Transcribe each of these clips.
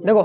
देखो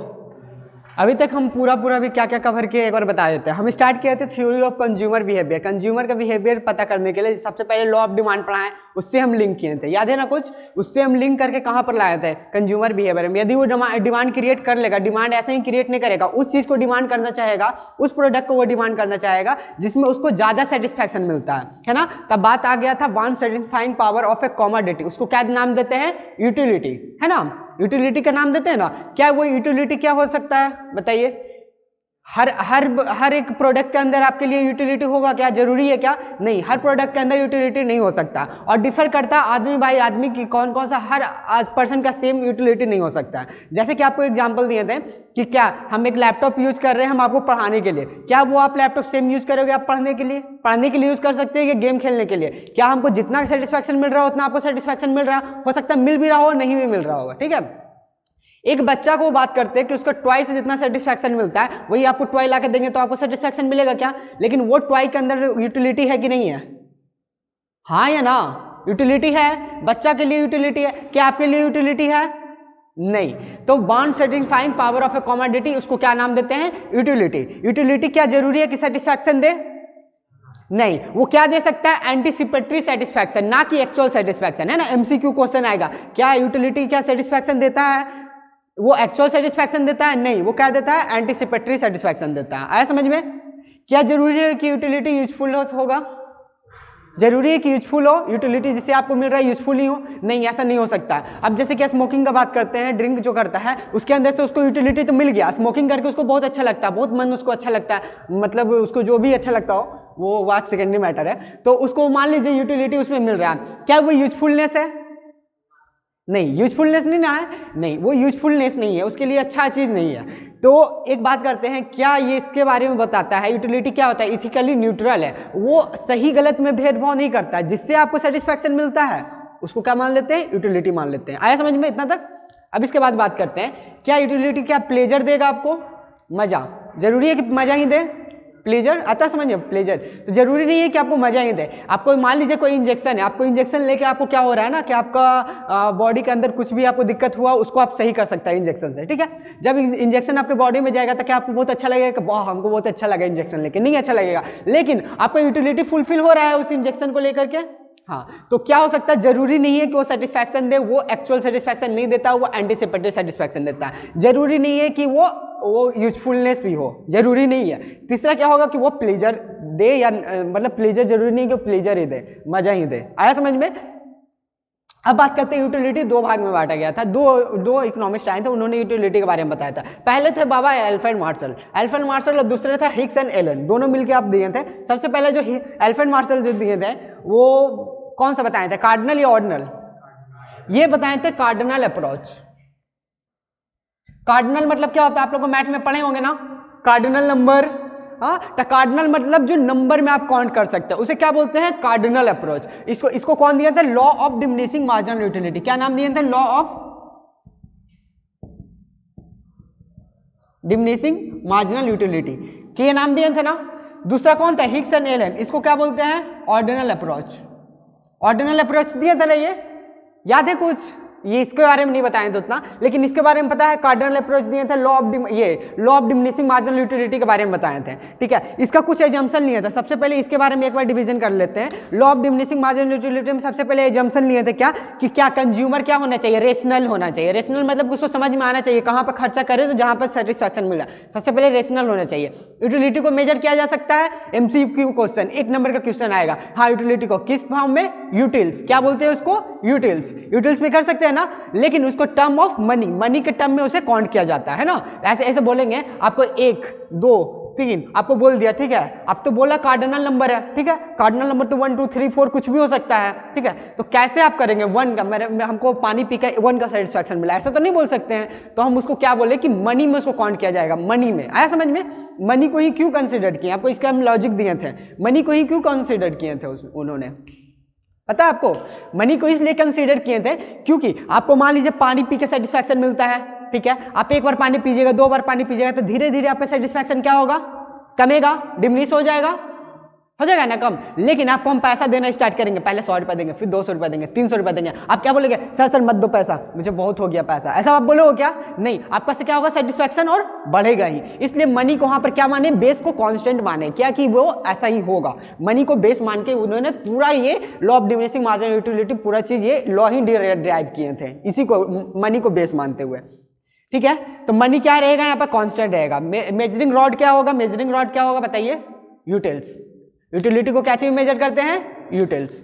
अभी तक हम पूरा भी क्या क्या कवर किया एक बार बता देते हैं। हम स्टार्ट किए थे theory of consumer behaviour. Consumer का बिहेवियर पता करने के लिए सबसे पहले लॉ ऑफ डिमांड पढ़ाएं, उससे हम लिंक किए थे, याद है ना कुछ? उससे हम लिंक करके कहाँ पर लाए थे? कंज्यूमर बिहेवियर में। यदि वो डिमांड क्रिएट कर लेगा, डिमांड ऐसे ही क्रिएट नहीं करेगा, उस चीज को डिमांड करना चाहेगा, उस प्रोडक्ट को वो डिमांड करना चाहेगा जिसमें उसको ज्यादा सेटिस्फैक्शन मिलता है ना। तब बात आ गया था one satisfying power of A commodity. उसको क्या नाम देते हैं? यूटिलिटी, है ना। यूटिलिटी का नाम देते हैं ना। क्या वो यूटिलिटी क्या हो सकता है बताइए? हर एक प्रोडक्ट के अंदर आपके लिए यूटिलिटी होगा क्या? जरूरी है क्या? नहीं, हर प्रोडक्ट के अंदर यूटिलिटी नहीं हो सकता, और डिफर करता है आदमी बाई आदमी की, कौन कौन सा हर पर्सन का सेम यूटिलिटी नहीं हो सकता है। जैसे कि आपको एग्जांपल दिए थे कि क्या हम एक लैपटॉप यूज कर रहे हैं हम आपको पढ़ाने के लिए, क्या वो आप लैपटॉप सेम यूज करोगे आप पढ़ने के लिए? पढ़ने के लिए यूज कर सकते हैं कि गेम खेलने के लिए? क्या हमको जितना सेटिस्फैक्शन मिल रहा है उतना आपको सेटिस्फैक्शन मिल रहा हो सकता है मिल भी रहा हो नहीं भी मिल रहा होगा, ठीक है। एक बच्चा को बात करते हैं कि उसको टॉय से जितना सेटिस्फैक्शन मिलता है वही आपको टॉय ला के देंगे तो आपको सेटिस्फैक्शन मिलेगा क्या? लेकिन वो टॉय के अंदर यूटिलिटी है कि नहीं है? हाँ या ना? यूटिलिटी है, बच्चा के लिए यूटिलिटी है, क्या आपके लिए यूटिलिटी है? नहीं। तो bond satisfying power of A commodity, उसको क्या नाम देते हैं? यूटिलिटी। यूटिलिटी क्या जरूरी है कि सेटिस्फैक्शन दे? नहीं। वो क्या दे सकता है? एंटीसिपेटरी सेटिस्फैक्शन, ना कि एक्चुअल सेटिस्फैक्शन, है ना। एमसीक्यू क्वेश्चन आएगा, क्या यूटिलिटी क्या सेटिस्फैक्शन देता है? वो एक्चुअल सेटिस्फैक्शन देता है? नहीं। वो क्या देता है? एंटीसिपेटरी सेटिस्फैक्शन देता है। आया समझ में? क्या जरूरी है कि यूटिलिटी यूजफुल होगा? जरूरी है कि यूजफुल हो यूटिलिटी, जिससे आपको मिल रहा है यूजफुल ही हो? नहीं, ऐसा नहीं हो सकता। अब जैसे कि स्मोकिंग का बात करते हैं, ड्रिंक जो करता है उसके अंदर से उसको यूटिलिटी तो मिल गया, स्मोकिंग करके उसको बहुत अच्छा लगता है, बहुत मन उसको अच्छा लगता है, मतलब उसको जो भी अच्छा लगता हो वो बात सेकेंडरी मैटर है। तो उसको मान लीजिए यूटिलिटी उसमें मिल रहा है, क्या वो यूजफुलनेस है? नहीं। यूजफुलनेस नहीं ना है? नहीं, वो यूजफुलनेस नहीं है, उसके लिए अच्छा चीज नहीं है। तो एक बात करते हैं, क्या ये इसके बारे में बताता है? यूटिलिटी क्या होता है? इथिकली न्यूट्रल है, वो सही गलत में भेदभाव नहीं करता है, जिससे आपको सेटिस्फैक्शन मिलता है उसको क्या मान लेते हैं? यूटिलिटी मान लेते हैं। आया समझ में इतना तक? अब इसके बाद बात करते हैं, क्या यूटिलिटी क्या प्लेजर देगा आपको? मजा। जरूरी है कि मजा ही दे? प्लेजर आता समझिए, प्लेजर तो जरूरी नहीं है कि आपको मजा ही दे। आपको मान लीजिए कोई इंजेक्शन है, आपको इंजेक्शन लेके आपको क्या हो रहा है ना कि आपका बॉडी के अंदर कुछ भी आपको दिक्कत हुआ उसको आप सही कर सकते हैं इंजेक्शन से, ठीक है। जब इंजेक्शन आपके बॉडी में जाएगा तो क्या आपको बहुत अच्छा लगेगा कि वाह हमको बहुत अच्छा लगा इंजेक्शन लेके? नहीं अच्छा लगेगा, लेकिन आपका यूटिलिटी फुलफिल हो रहा है उस इंजेक्शन को लेकर के। हाँ, तो क्या हो सकता है? जरूरी नहीं है कि वो सेटिस्फैक्शन दे, वो एक्चुअल सेटिस्फैक्शन नहीं देता, वो एंटीसिपेटरी सेटिस्फैक्शन देता है। जरूरी नहीं है कि वो यूजफुलनेस भी हो, जरूरी नहीं है। तीसरा क्या होगा कि वो प्लेजर दे, या मतलब प्लेजर जरूरी नहीं कि प्लेजर ही दे, मजा ही दे। आया समझ में? अब बात करते हैं यूटिलिटी दो भाग में बांटा गया था। दो इकोनॉमिस्ट आए थे, उन्होंने यूटिलिटी के बारे में बताया था। पहले थे बाबा अल्फ्रेड मार्शल और दूसरे था हिग्स एंड एलन, दोनों मिलकर आप दिए थे। सबसे पहले जो अल्फ्रेड मार्शल जो दिए थे वो कौन सा बताए थे? कार्डिनल या ऑर्डिनल? ये बताए थे कार्डिनल अप्रोच। कार्डिनल मतलब क्या होता है? आप लोग को मैथ में पढ़े होंगे ना, कार्डिनल नंबर। हाँ, तो कार्डिनल मतलब जो नंबर में आप काउंट कर सकते हैं उसे क्या बोलते हैं? Cardinal approach. इसको कौन दिया था? Law of diminishing marginal utility. क्या नाम दिए थे? Law of diminishing marginal utility के नाम दिए थे ना। दूसरा कौन था? हिग्स एंड एलन, इसको क्या बोलते हैं? Ordinal approach. ऑर्डिनल अप्रोच दिया था ना, ये याद है कुछ? ये इसके बारे में नहीं बताएं तो उतना, लेकिन इसके बारे में पता है। कार्डिनल अप्रोच दिए थे, law of diminishing marginal utility के बारे में बताए थे, ठीक है। इसका कुछ एजम्पशन लिया था। सबसे पहले इसके बारे में एक बार डिवीजन कर लेते हैं। Law of diminishing marginal utility में सबसे पहले एजम्पशन लिए थे क्या कि क्या कंज्यूमर क्या होना चाहिए? रेशनल होना चाहिए। रेशनल मतलब उसको समझ में आना चाहिए कहाँ पर खर्चा करे तो जहाँ पर सेटिस्फैक्शन मिला। सबसे पहले रेशनल होना चाहिए। यूटिलिटी को मेजर किया जा सकता है, एमसीक्यू क्वेश्चन, 1 नंबर का क्वेश्चन आएगा। हाँ, यूटिलिटी को किस फॉर्म में? यूटिल्स। क्या बोलते हैं उसको? यूटिल्स में कर सकते हैं ना, लेकिन उसको टर्म ऑफ मनी के टर्म में उसे काउंट किया जाता है ना। ऐसे बोलेंगे आपको 1 2 3 आपको बोल दिया, ठीक है। अब तो बोला कार्डिनल नंबर है, ठीक है। कार्डिनल नंबर तो 1 2 3 4 कुछ भी हो सकता है, ठीक है। तो कैसे आप करेंगे? 1 का हमको पानी पी के 1 का सेटिस्फैक्शन मिला, ऐसा तो नहीं बोल सकते हैं। तो हम उसको क्या बोले कि मनी में उसको काउंट किया जाएगा, मनी में। आया समझ में? मनी को ही क्यों कंसिडर किया? आपको इसका हम लॉजिक दिए थे। मनी को ही क्यों कंसिडर किए थे उन्होंने? पता है आपको? मनी को इसलिए कंसीडर किए थे क्योंकि आपको मान लीजिए पानी पी के सेटिस्फैक्शन मिलता है, ठीक है। आप एक बार पानी पीजिएगा, 2 बार पानी पीजिएगा तो धीरे धीरे आपका सेटिस्फैक्शन क्या होगा? कमेगा, डिमिनिश हो जाएगा। हो जाएगा ना कम। लेकिन आपको हम पैसा देना स्टार्ट करेंगे, पहले 100 रुपये देंगे, फिर 200 रुपये देंगे, 300 रुपये देंगे। आप क्या बोलेंगे, सर मत दो पैसा, मुझे बहुत हो गया पैसा, ऐसा आप बोलोगे क्या? नहीं, आपका से क्या होगा, सेटिस्फैक्शन और बढ़ेगा ही। इसलिए मनी को वहां पर क्या माने, बेस को कांस्टेंट माने, क्या कि वो ऐसा ही होगा। मनी को बेस मान के उन्होंने पूरा ये law of diminishing marginal utility पूरा चीज ये लॉ ही डिराइव किए थे, इसी को मनी को बेस मानते हुए। ठीक है, तो मनी क्या रहेगा यहाँ पर, कांस्टेंट रहेगा। मेजरिंग रॉड क्या होगा, मेजरिंग रॉड क्या होगा बताइए, यूटिल्स। यूटिलिटी को क्या चीज मेजर करते हैं, यूटिल्स।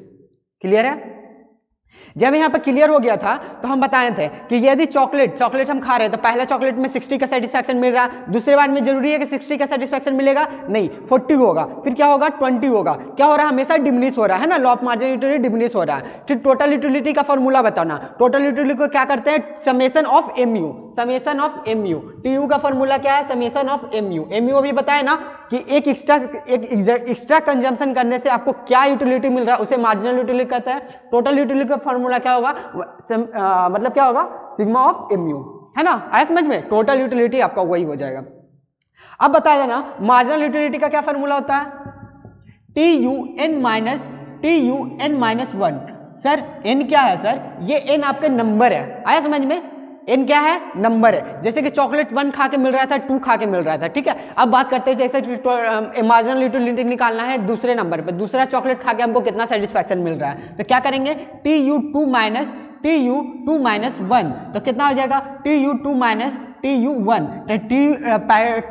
क्लियर है? जब यहाँ पर क्लियर हो गया था तो हम बताए थे कि यदि चॉकलेट हम खा रहे हैं तो पहला चॉकलेट में 60 का सेटिस्फैक्शन मिल रहा है, दूसरे बार में जरूरी है कि 60 का सेटिस्फैक्शन मिलेगा, नहीं 40 होगा, फिर क्या होगा 20 होगा। क्या हो रहा है, हमेशा डिमिनिश हो रहा है ना, law of marginal utility diminish हो रहा है। फिर टोटल यूटिलिटी का फॉर्मूला बताना, टोटल यूटिलिटी को क्या करते हैं, summation of MU, summation of MU. TU का फॉर्मूला क्या है, समेशन ऑफ एमयू। एमयू अभी बताया ना कि एक एक्स्ट्रा कंजम्पशन करने से आपको क्या यूटिलिटी मिल रहा है उसे मार्जिनल यूटिलिटी कहता है। टोटल यूटिलिटी का फॉर्मूला क्या होगा, मतलब क्या होगा, सिग्मा ऑफ एमयू, है ना, आया समझ में। टोटल यूटिलिटी आपका वही हो जाएगा। अब बता देना मार्जिनल यूटिलिटी का क्या फॉर्मूला होता है, TUN माइनस 1। सर n क्या है, सर ये n आपके नंबर है, आया समझ में। n क्या है, नंबर है। जैसे कि चॉकलेट 1 खा के मिल रहा था, 2 खा के मिल रहा था, ठीक है। अब बात करते हैं जैसे मार्जिनल यूटिलिटी निकालना है दूसरे नंबर पे, दूसरा चॉकलेट खा के हमको कितना सेटिस्फैक्शन मिल रहा है, तो क्या करेंगे, TU2 माइनस 1, तो कितना हो जाएगा, TU2 माइनस TU1।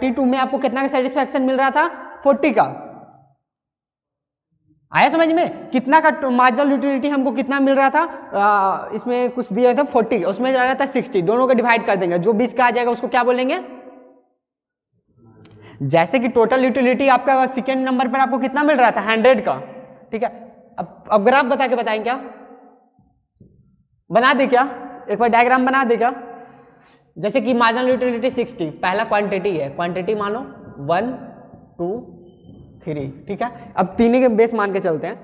T2 में आपको कितना का सेटिस्फैक्शन मिल रहा था, 40 का। आया समझ में, कितना का मार्जिनल यूटिलिटी हमको कितना मिल रहा था, इसमें कुछ दिया था 40, उसमें जा रहा था 60, दोनों को डिवाइड कर देंगे, जो 20 का आ जाएगा उसको क्या बोलेंगे। जैसे कि टोटल यूटिलिटी आपका सेकेंड नंबर पर आपको कितना मिल रहा था, 100 का, ठीक है। अब ग्राफ बता के बताएं, क्या बना दे, क्या एक बार डायग्राम बना दे क्या। जैसे कि मार्जिनल यूटिलिटी 60, पहला क्वांटिटी है, क्वांटिटी मानो 1 2 3, ठीक है। अब तीन के बेस मान के चलते हैं,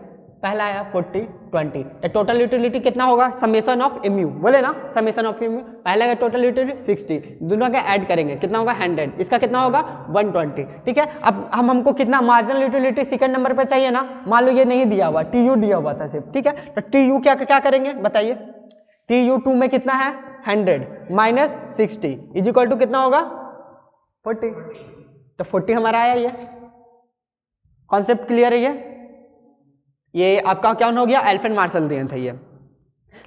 पहला आया 40 20, तो टोटल यूटिलिटी कितना होगा, समेशन ऑफ एमयू, बोले ना समेशन ऑफ एमयू, पहला का टोटल यूटिलिटी 60, दोनों का ऐड करेंगे कितना होगा 100, इसका कितना होगा 120, ठीक है। अब हमको कितना मार्जिनल यूटिलिटी सेकंड नंबर पे चाहिए ना, मान लो ये नहीं दिया हुआ, TU दिया हुआ था सिर्फ, ठीक है। तो TU क्या करेंगे बताइए, TU2 में कितना है 100 माइनस 60 इज इक्वल टू कितना होगा 40, तो 40 हमारा आया। ये कॉन्सेप्ट क्लियर है। ये आपका क्या हो गया, एल्फ्रेड मार्शल दिए थे ये।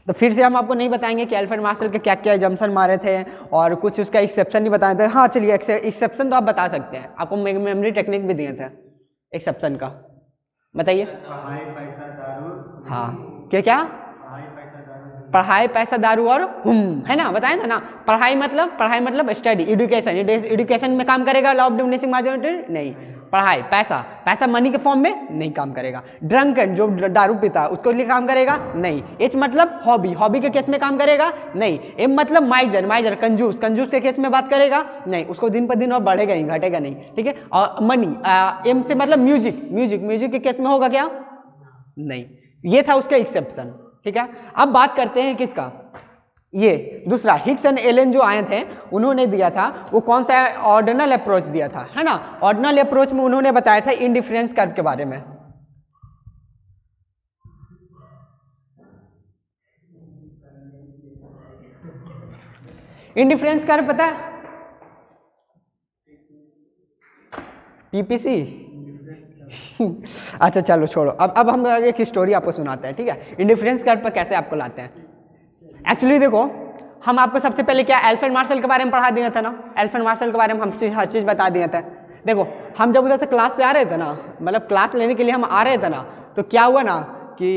तो फिर से हम आपको नहीं बताएंगे कि एल्फ्रेड मार्शल के क्या क्या जम्पशन मारे थे और कुछ उसका एक्सेप्शन नहीं बताए थे। हाँ चलिए, एक्सेप्शन तो आप बता सकते हैं, आपको मेमोरी टेक्निक भी दिए थे एक्सेप्शन का, बताइए। हाँ क्या पढ़ाई पैसा दारू और है ना, बताया था ना। पढ़ाई मतलब स्टडी, एजुकेशन में काम करेगा law of diminishing marginal utility, नहीं। पढ़ाई पैसा मनी के फॉर्म में नहीं काम करेगा। ड्रंकन जो दारू पीता है उसको लिए काम करेगा, नहीं। एच मतलब हॉबी के केस में काम करेगा, नहीं। एम मतलब माइजर कंजूस के केस में बात करेगा, नहीं, उसको दिन पर दिन और बढ़ेगा नहीं, घटेगा नहीं, ठीक है। और मनी, एम से मतलब म्यूजिक के केस में होगा क्या, नहीं। ये था उसका एक्सेप्शन, ठीक है। अब बात करते हैं किसका, ये दूसरा हिग्स एंड एलन जो आए थे उन्होंने दिया था, वो कौन सा ऑर्डिनल अप्रोच दिया था, है ना। ऑर्डिनल अप्रोच में उन्होंने बताया था इंडिफरेंस कर्व के बारे में। इंडिफरेंस कर्व पता है, पीपीसी अच्छा चलो छोड़ो, अब हम एक स्टोरी आपको सुनाते हैं, ठीक है। इंडिफरेंस कर्व पर कैसे आपको लाते हैं। एक्चुअली देखो, हम आपको सबसे पहले क्या एल्फ्रेड मार्शल के बारे में पढ़ा दिया था ना, एल्फ्रेड मार्शल के बारे में हम हर चीज़ बता दिया था। देखो हम जब उधर से क्लास से आ रहे थे ना, मतलब क्लास लेने के लिए हम आ रहे थे ना, तो क्या हुआ ना कि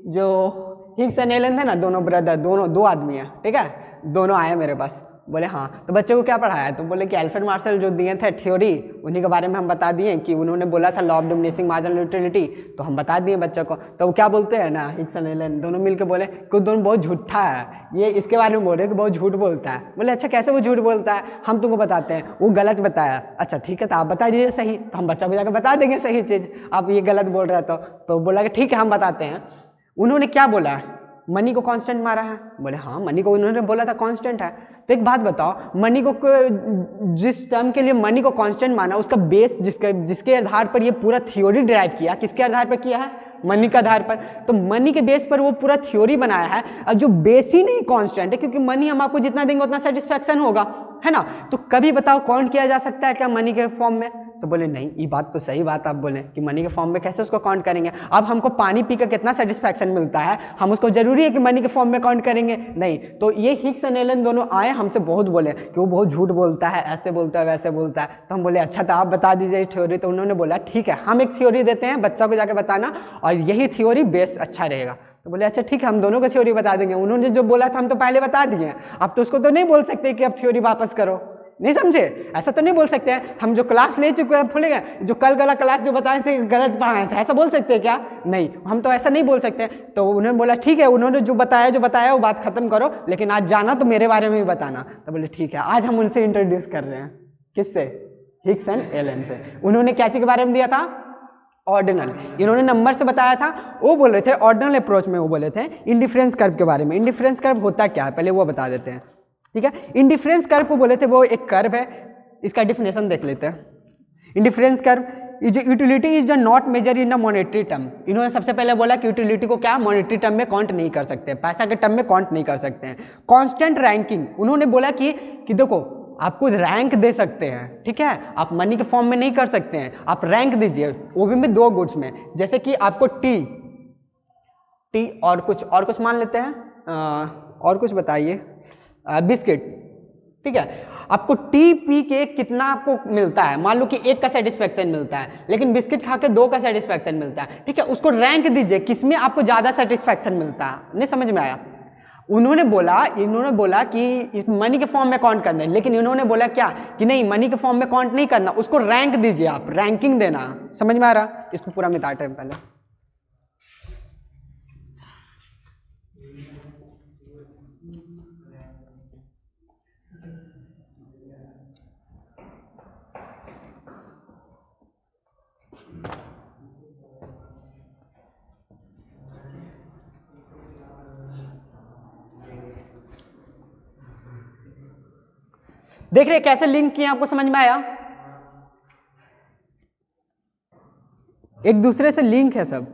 जो हिग्स एंड एलन थे ना, दोनों ब्रदर, दोनों दो आदमी हैं, ठीक है, दोनों आए मेरे पास, बोले हाँ। तो बच्चों को क्या पढ़ाया, तो बोले कि एल्फ्रेड मार्शल जो दिए थे थ्योरी, उन्हीं के बारे में हम बता दिए कि उन्होंने बोला था law of diminishing marginal utility, तो हम बता दिए बच्चों को। तो वो क्या बोलते हैं ना, हिग्स एंड एलन दोनों मिलकर बोले कि दोनों बहुत झूठा है, ये इसके बारे में बोल रहे कि बहुत झूठ बोलता है। बोले अच्छा कैसे वो झूठ बोलता है, हम तुमको बताते हैं, वो गलत बताया। अच्छा ठीक है, तो आप बता दीजिए सही, तो हम बच्चा को जाकर बता देंगे सही चीज़, आप ये गलत बोल रहे तो बोला कि ठीक है हम बताते हैं। उन्होंने क्या बोला, मनी को कांस्टेंट मारा है। बोले हाँ, मनी को उन्होंने बोला था कांस्टेंट है। तो एक बात बताओ, मनी को जिस टर्म के लिए मनी को कांस्टेंट माना, उसका बेस जिसके आधार पर ये पूरा थ्योरी डिराइव किया, किसके आधार पर किया है? मनी के आधार पर। तो मनी के बेस पर वो पूरा थ्योरी बनाया है। और जो बेस ही नहीं कांस्टेंट है, क्योंकि मनी हम आपको जितना देंगे उतना सेटिस्फैक्शन होगा, है ना। तो कभी बताओ काउंट किया जा सकता है क्या मनी के फॉर्म में? तो बोले नहीं, ये बात तो सही बात आप बोले कि मनी के फॉर्म में कैसे उसको काउंट करेंगे। अब हमको पानी पी कर कितना सेटिस्फैक्शन मिलता है, हम उसको जरूरी है कि मनी के फॉर्म में काउंट करेंगे? नहीं। तो ये हिग्स एंड एलन दोनों आए, हमसे बहुत बोले कि वो बहुत झूठ बोलता है, ऐसे बोलता है, वैसे बोलता है। तो हम बोले अच्छा, तो आप बता दीजिए थ्योरी। तो उन्होंने बोला ठीक है, हम एक थ्योरी देते हैं, बच्चा को जाके बताना, और यही थ्योरी बेस अच्छा रहेगा। तो बोले अच्छा ठीक है, हम दोनों को थ्योरी बता देंगे। उन्होंने जो बोला था हम तो पहले बता दिए, अब तो उसको तो नहीं बोल सकते कि अब थ्योरी वापस करो, नहीं समझे? ऐसा तो नहीं बोल सकते हैं, हम जो क्लास ले चुके हैं भूल गए, जो कल वाला क्लास जो बताए थे गलत पढ़ाए थे, ऐसा बोल सकते हैं क्या? नहीं, हम तो ऐसा नहीं बोल सकते। तो उन्होंने बोला ठीक है, उन्होंने जो बताया वो बात खत्म करो, लेकिन आज जाना तो मेरे बारे में भी बताना। तो बोले ठीक है, आज हम उनसे इंट्रोड्यूस कर रहे हैं। किससे? हिग्स एंड एलन से। उन्होंने क्या चीज के बारे में दिया था? ऑर्डिनल। इन्होंने नंबर से बताया था। वो बोल रहे थे ऑर्डिनल अप्रोच में, वो बोले थे इंडिफरेंस कर्व के बारे में। इंडिफरेंस कर्व होता क्या है पहले वो बता देते हैं, ठीक है। इंडिफरेंस कर्व को बोले थे वो एक कर्व है, इसका डिफिनेशन देख लेते हैं। Indifference curve is utility is the not measure in a monetary term. इन्होंने सबसे पहले बोला कि यूटिलिटी को क्या मॉनेटरी टर्म में काउंट नहीं कर सकते, पैसा के टर्म में काउंट नहीं कर सकते हैं। कांस्टेंट रैंकिंग, उन्होंने बोला कि देखो आपको रैंक दे सकते हैं, ठीक है, आप मनी के फॉर्म में नहीं कर सकते हैं, आप रैंक दीजिए, वो भी में दो गुड्स में। जैसे कि आपको टी और कुछ मान लेते हैं, और कुछ बताइए, बिस्किट, ठीक है। आपको टी पी के कितना आपको मिलता है, मान लो कि 1 का सेटिस्फैक्शन मिलता है, लेकिन बिस्किट खा के 2 का सेटिस्फैक्शन मिलता है, ठीक है। उसको रैंक दीजिए, किसमें आपको ज्यादा सेटिस्फैक्शन मिलता है। नहीं समझ में आया? इन्होंने बोला कि मनी के फॉर्म में काउंट करना है, लेकिन इन्होंने बोला क्या कि नहीं, मनी के फॉर्म में काउंट नहीं करना, उसको रैंक दीजिए, आप रैंकिंग देना। समझ में आ रहा? इसको पूरा मिटाते हैं पहले। देख रहे कैसे लिंक किए, आपको समझ में आया? एक दूसरे से लिंक है सब।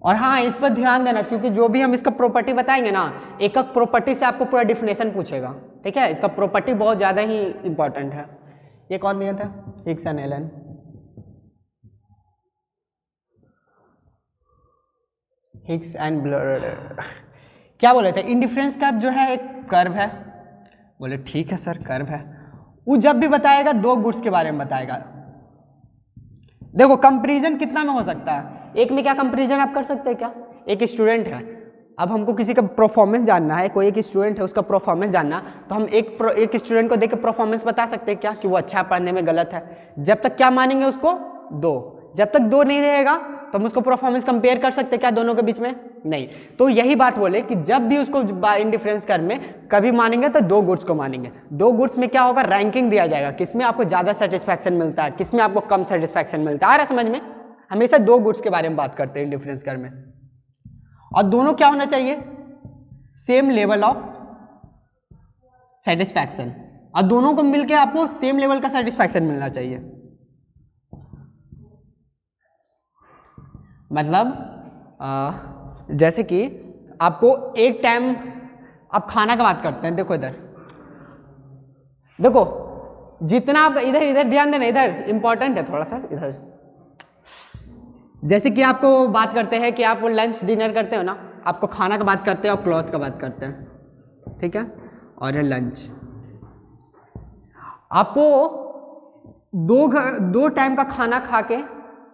और हाँ, इस पर ध्यान देना, क्योंकि जो भी हम इसका प्रॉपर्टी बताएंगे ना, एक एक प्रॉपर्टी से आपको पूरा डिफिनेशन पूछेगा, ठीक है। इसका प्रॉपर्टी बहुत ज़्यादा ही इंपॉर्टेंट है। ये कौन दिया था? Hicks and Allen. Hicks and ब्लर क्या बोले थे? इंडिफरेंस कर्व जो है एक कर्व है। बोले ठीक है सर, कर्व है। वो जब भी बताएगा 2 गुड्स के बारे में बताएगा। देखो कंपैरिजन कितना में हो सकता है? एक में क्या कंपैरिजन आप कर सकते हैं क्या? एक स्टूडेंट है, अब हमको किसी का परफॉर्मेंस जानना है, कोई एक स्टूडेंट है उसका परफॉर्मेंस जानना, तो हम एक स्टूडेंट को देख के परफॉर्मेंस बता सकते हैं क्या कि वो अच्छा है, पढ़ने में गलत है। जब तक क्या मानेंगे उसको? 2। जब तक 2 नहीं रहेगा तो हम उसको परफॉर्मेंस कंपेयर कर सकते हैं क्या दोनों के बीच में? नहीं। तो यही बात बोले कि जब भी उसको इंडिफरेंस कर्व में कभी मानेंगे तो 2 गुड्स को मानेंगे। 2 गुड्स में क्या होगा? रैंकिंग दिया जाएगा, किसमें आपको ज्यादा सेटिस्फैक्शन मिलता है, किसमें आपको कम सेटिस्फैक्शन मिलता है। आ रहा समझ में? हमेशा 2 गुड्स के बारे में बात करते हैं इंडिफरेंस कर्व में। और दोनों क्या होना चाहिए? सेम लेवल ऑफ सेटिस्फैक्शन, और दोनों को मिलके आपको सेम लेवल का सेटिस्फैक्शन मिलना चाहिए। मतलब जैसे कि आपको एक टाइम, आप खाना का बात करते हैं, देखो इधर देखो, जितना आप इधर ध्यान देना, इधर इंपॉर्टेंट है थोड़ा सा इधर। जैसे कि आपको बात करते हैं कि आप लंच डिनर करते हो ना, आपको खाना का बात करते हैं और क्लॉथ का बात करते हैं, ठीक है। और ये लंच, आपको 2 टाइम का खाना खा के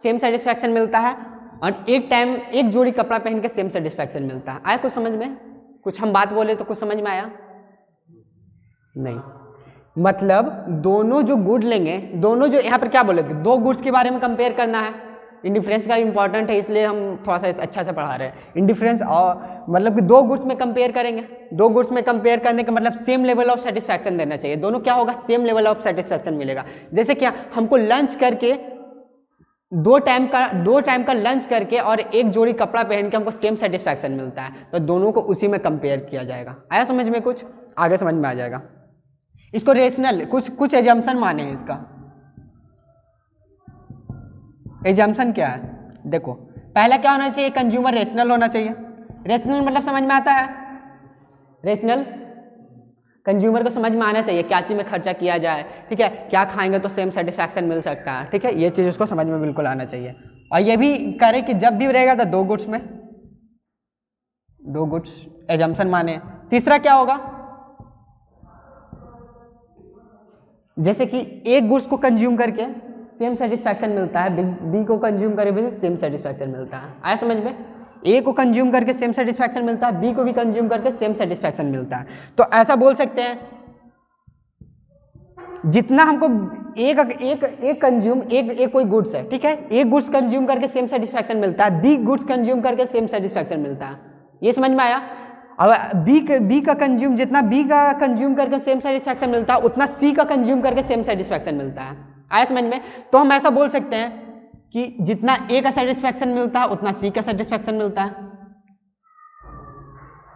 सेम सेटिस्फैक्शन मिलता है, और एक टाइम एक जोड़ी कपड़ा पहन के सेम सेटिस्फैक्शन मिलता है। आया कुछ समझ में? कुछ हम बात बोले तो कुछ समझ में आया? नहीं। मतलब दोनों जो गुड लेंगे, दोनों जो यहाँ पर क्या बोलेंगे, 2 गुड्स के बारे में कंपेयर करना है, इंडिफरेंस का इंपॉर्टेंट है, इसलिए हम थोड़ा सा अच्छा से पढ़ा रहे हैं। इंडिफरेंस और मतलब कि दो गुड्स में कंपेयर करेंगे, दो गुड्स में कंपेयर करने का मतलब सेम लेवल ऑफ सेटिस्फैक्शन देना चाहिए, दोनों क्या होगा, सेम लेवल ऑफ सेटिस्फैक्शन मिलेगा। जैसे क्या, हमको लंच करके दो टाइम का लंच करके और एक जोड़ी कपड़ा पहन के हमको सेम सेटिस्फैक्शन मिलता है, तो दोनों को उसी में कंपेयर किया जाएगा। आया समझ में, कुछ आगे समझ में आ जाएगा। इसको रेशनल कुछ एजम्पशन माने हैं। इसका एजम्पशन क्या है, देखो पहला क्या होना चाहिए, कंज्यूमर रेशनल होना चाहिए। रेशनल मतलब समझ में आता है, रेशनल कंज्यूमर को समझ में आना चाहिए क्या चीज में खर्चा किया जाए, ठीक है, क्या खाएंगे तो सेम सेटिस्फैक्शन मिल सकता है, ठीक है, ये चीज उसको समझ में बिल्कुल आना चाहिए। और ये भी करे कि जब भी रहेगा तो दो गुड्स में दो गुड्स एजम्पशन माने। तीसरा क्या होगा, जैसे कि एक गुड्स को कंज्यूम करके सेम सेटिस्फैक्शन मिलता है, बी को कंज्यूम करके भी सेम सेटिस्फैक्शन मिलता है। आया समझ में, ए को कंज्यूम करके सेम सेटिस्फैक्शन मिलता है, बी को भी कंज्यूम करके सेम सेटिस्फैक्शन मिलता है। तो ऐसा बोल सकते हैं, जितना हमको एक कोई गुड्स है, ठीक है, एक गुड्स कंज्यूम करके सेम सेटिस्फैक्शन मिलता है, बी गुड्स कंज्यूम करके सेम सेटिस्फैक्शन मिलता है। ये समझ में आया। अब बी का कंज्यूम, जितना बी का कंज्यूम करके सेम सेटिस्फैक्शन मिलता है, उतना सी का कंज्यूम करके सेम सेटिस्फैक्शन मिलता है। आया समझ में। तो हम ऐसा बोल सकते हैं कि जितना ए का सेटिस्फैक्शन मिलता है उतना सी का सेटिस्फैक्शन मिलता है।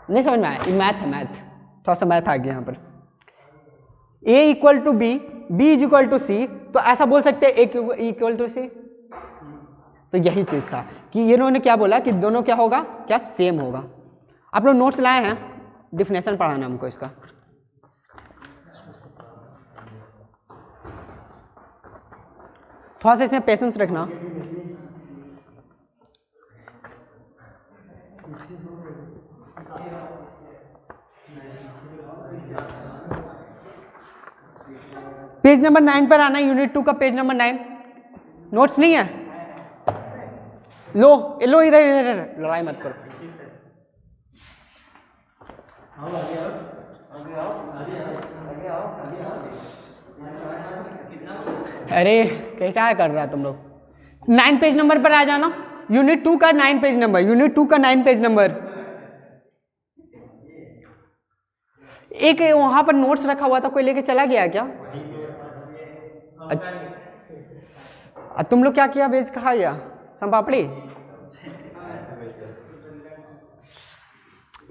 नहीं समझ में आया, ये मैथ है, मैथ थोड़ा सा मैथ आ गया यहाँ पर। A equal to B, B is equal to C, तो ऐसा बोल सकते हैं ए इक्वल टू सी। तो यही चीज था कि इन्होंने क्या बोला कि दोनों क्या होगा, क्या सेम होगा। आप लोग नोट्स लाए हैं, डिफिनेशन पढ़ाना हमको इसका। थोड़ा सा इसमें पेशेंस रखना। पेज नंबर 9 पर आना, यूनिट 2 का पेज नंबर 9। नोट्स नहीं है, लो लो, इधर इधर लड़ाई मत करो। अरे क्या कर रहा है तुम लोग। 9 पेज नंबर पर आ जाना, यूनिट 2 का 9 पेज नंबर, यूनिट 2 का 9 पेज नंबर। एक वहां पर नोट्स रखा हुआ था, कोई लेके चला गया क्या? अच्छा, तुम लोग क्या किया, वेज खा या सम पापड़ी?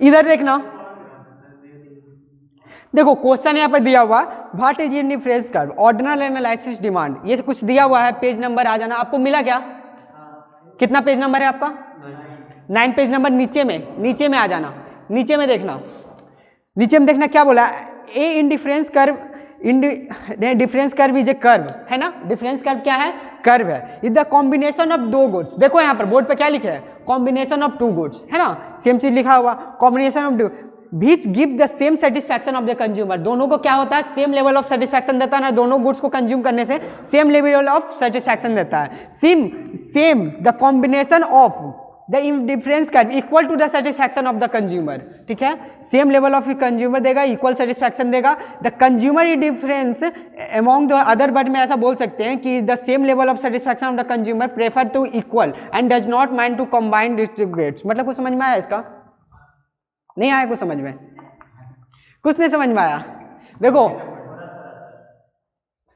इधर देखना, देखो क्वेश्चन यहाँ पर दिया हुआ, what is indifference curve, ordinal analysis demand, ये कुछ दिया हुआ है। पेज नंबर आ जाना, आपको मिला क्या? कितना पेज नंबर है आपका? 9 पेज नंबर। नीचे में आ जाना, नीचे में देखना, नीचे में देखना क्या बोला, a indifference curve, difference curve is a curve, है ना। डिफरेंस कर्व क्या है? कर्व है। इज द कॉम्बिनेशन ऑफ दो गुड्स, देखो यहाँ पर बोर्ड पे क्या लिखे है, कॉम्बिनेशन ऑफ 2 गुड्स, है ना, सेम चीज लिखा हुआ, combination of 2 which give the same satisfaction of the consumer। दोनों को क्या होता है, सेम लेवल ऑफ सेटिस्फैक्शन देता है ना, दोनों गुड्स को कंज्यूम करने से सेम लेवल ऑफ सेटिस्फैक्शन देता है। Same the combination of the difference curve equal to the satisfaction of the consumer, ठीक है, सेम लेवल ऑफ कंज्यूमर देगा, इक्वल सेटिस्फैक्शन देगा। The consumer difference among the other, but में ऐसा बोल सकते हैं कि the same level of satisfaction of the consumer prefer to equal and does not mind to combine distributes. मतलब कुछ समझ में आया इसका? नहीं आया कुछ समझ में? कुछ नहीं समझ में आया? देखो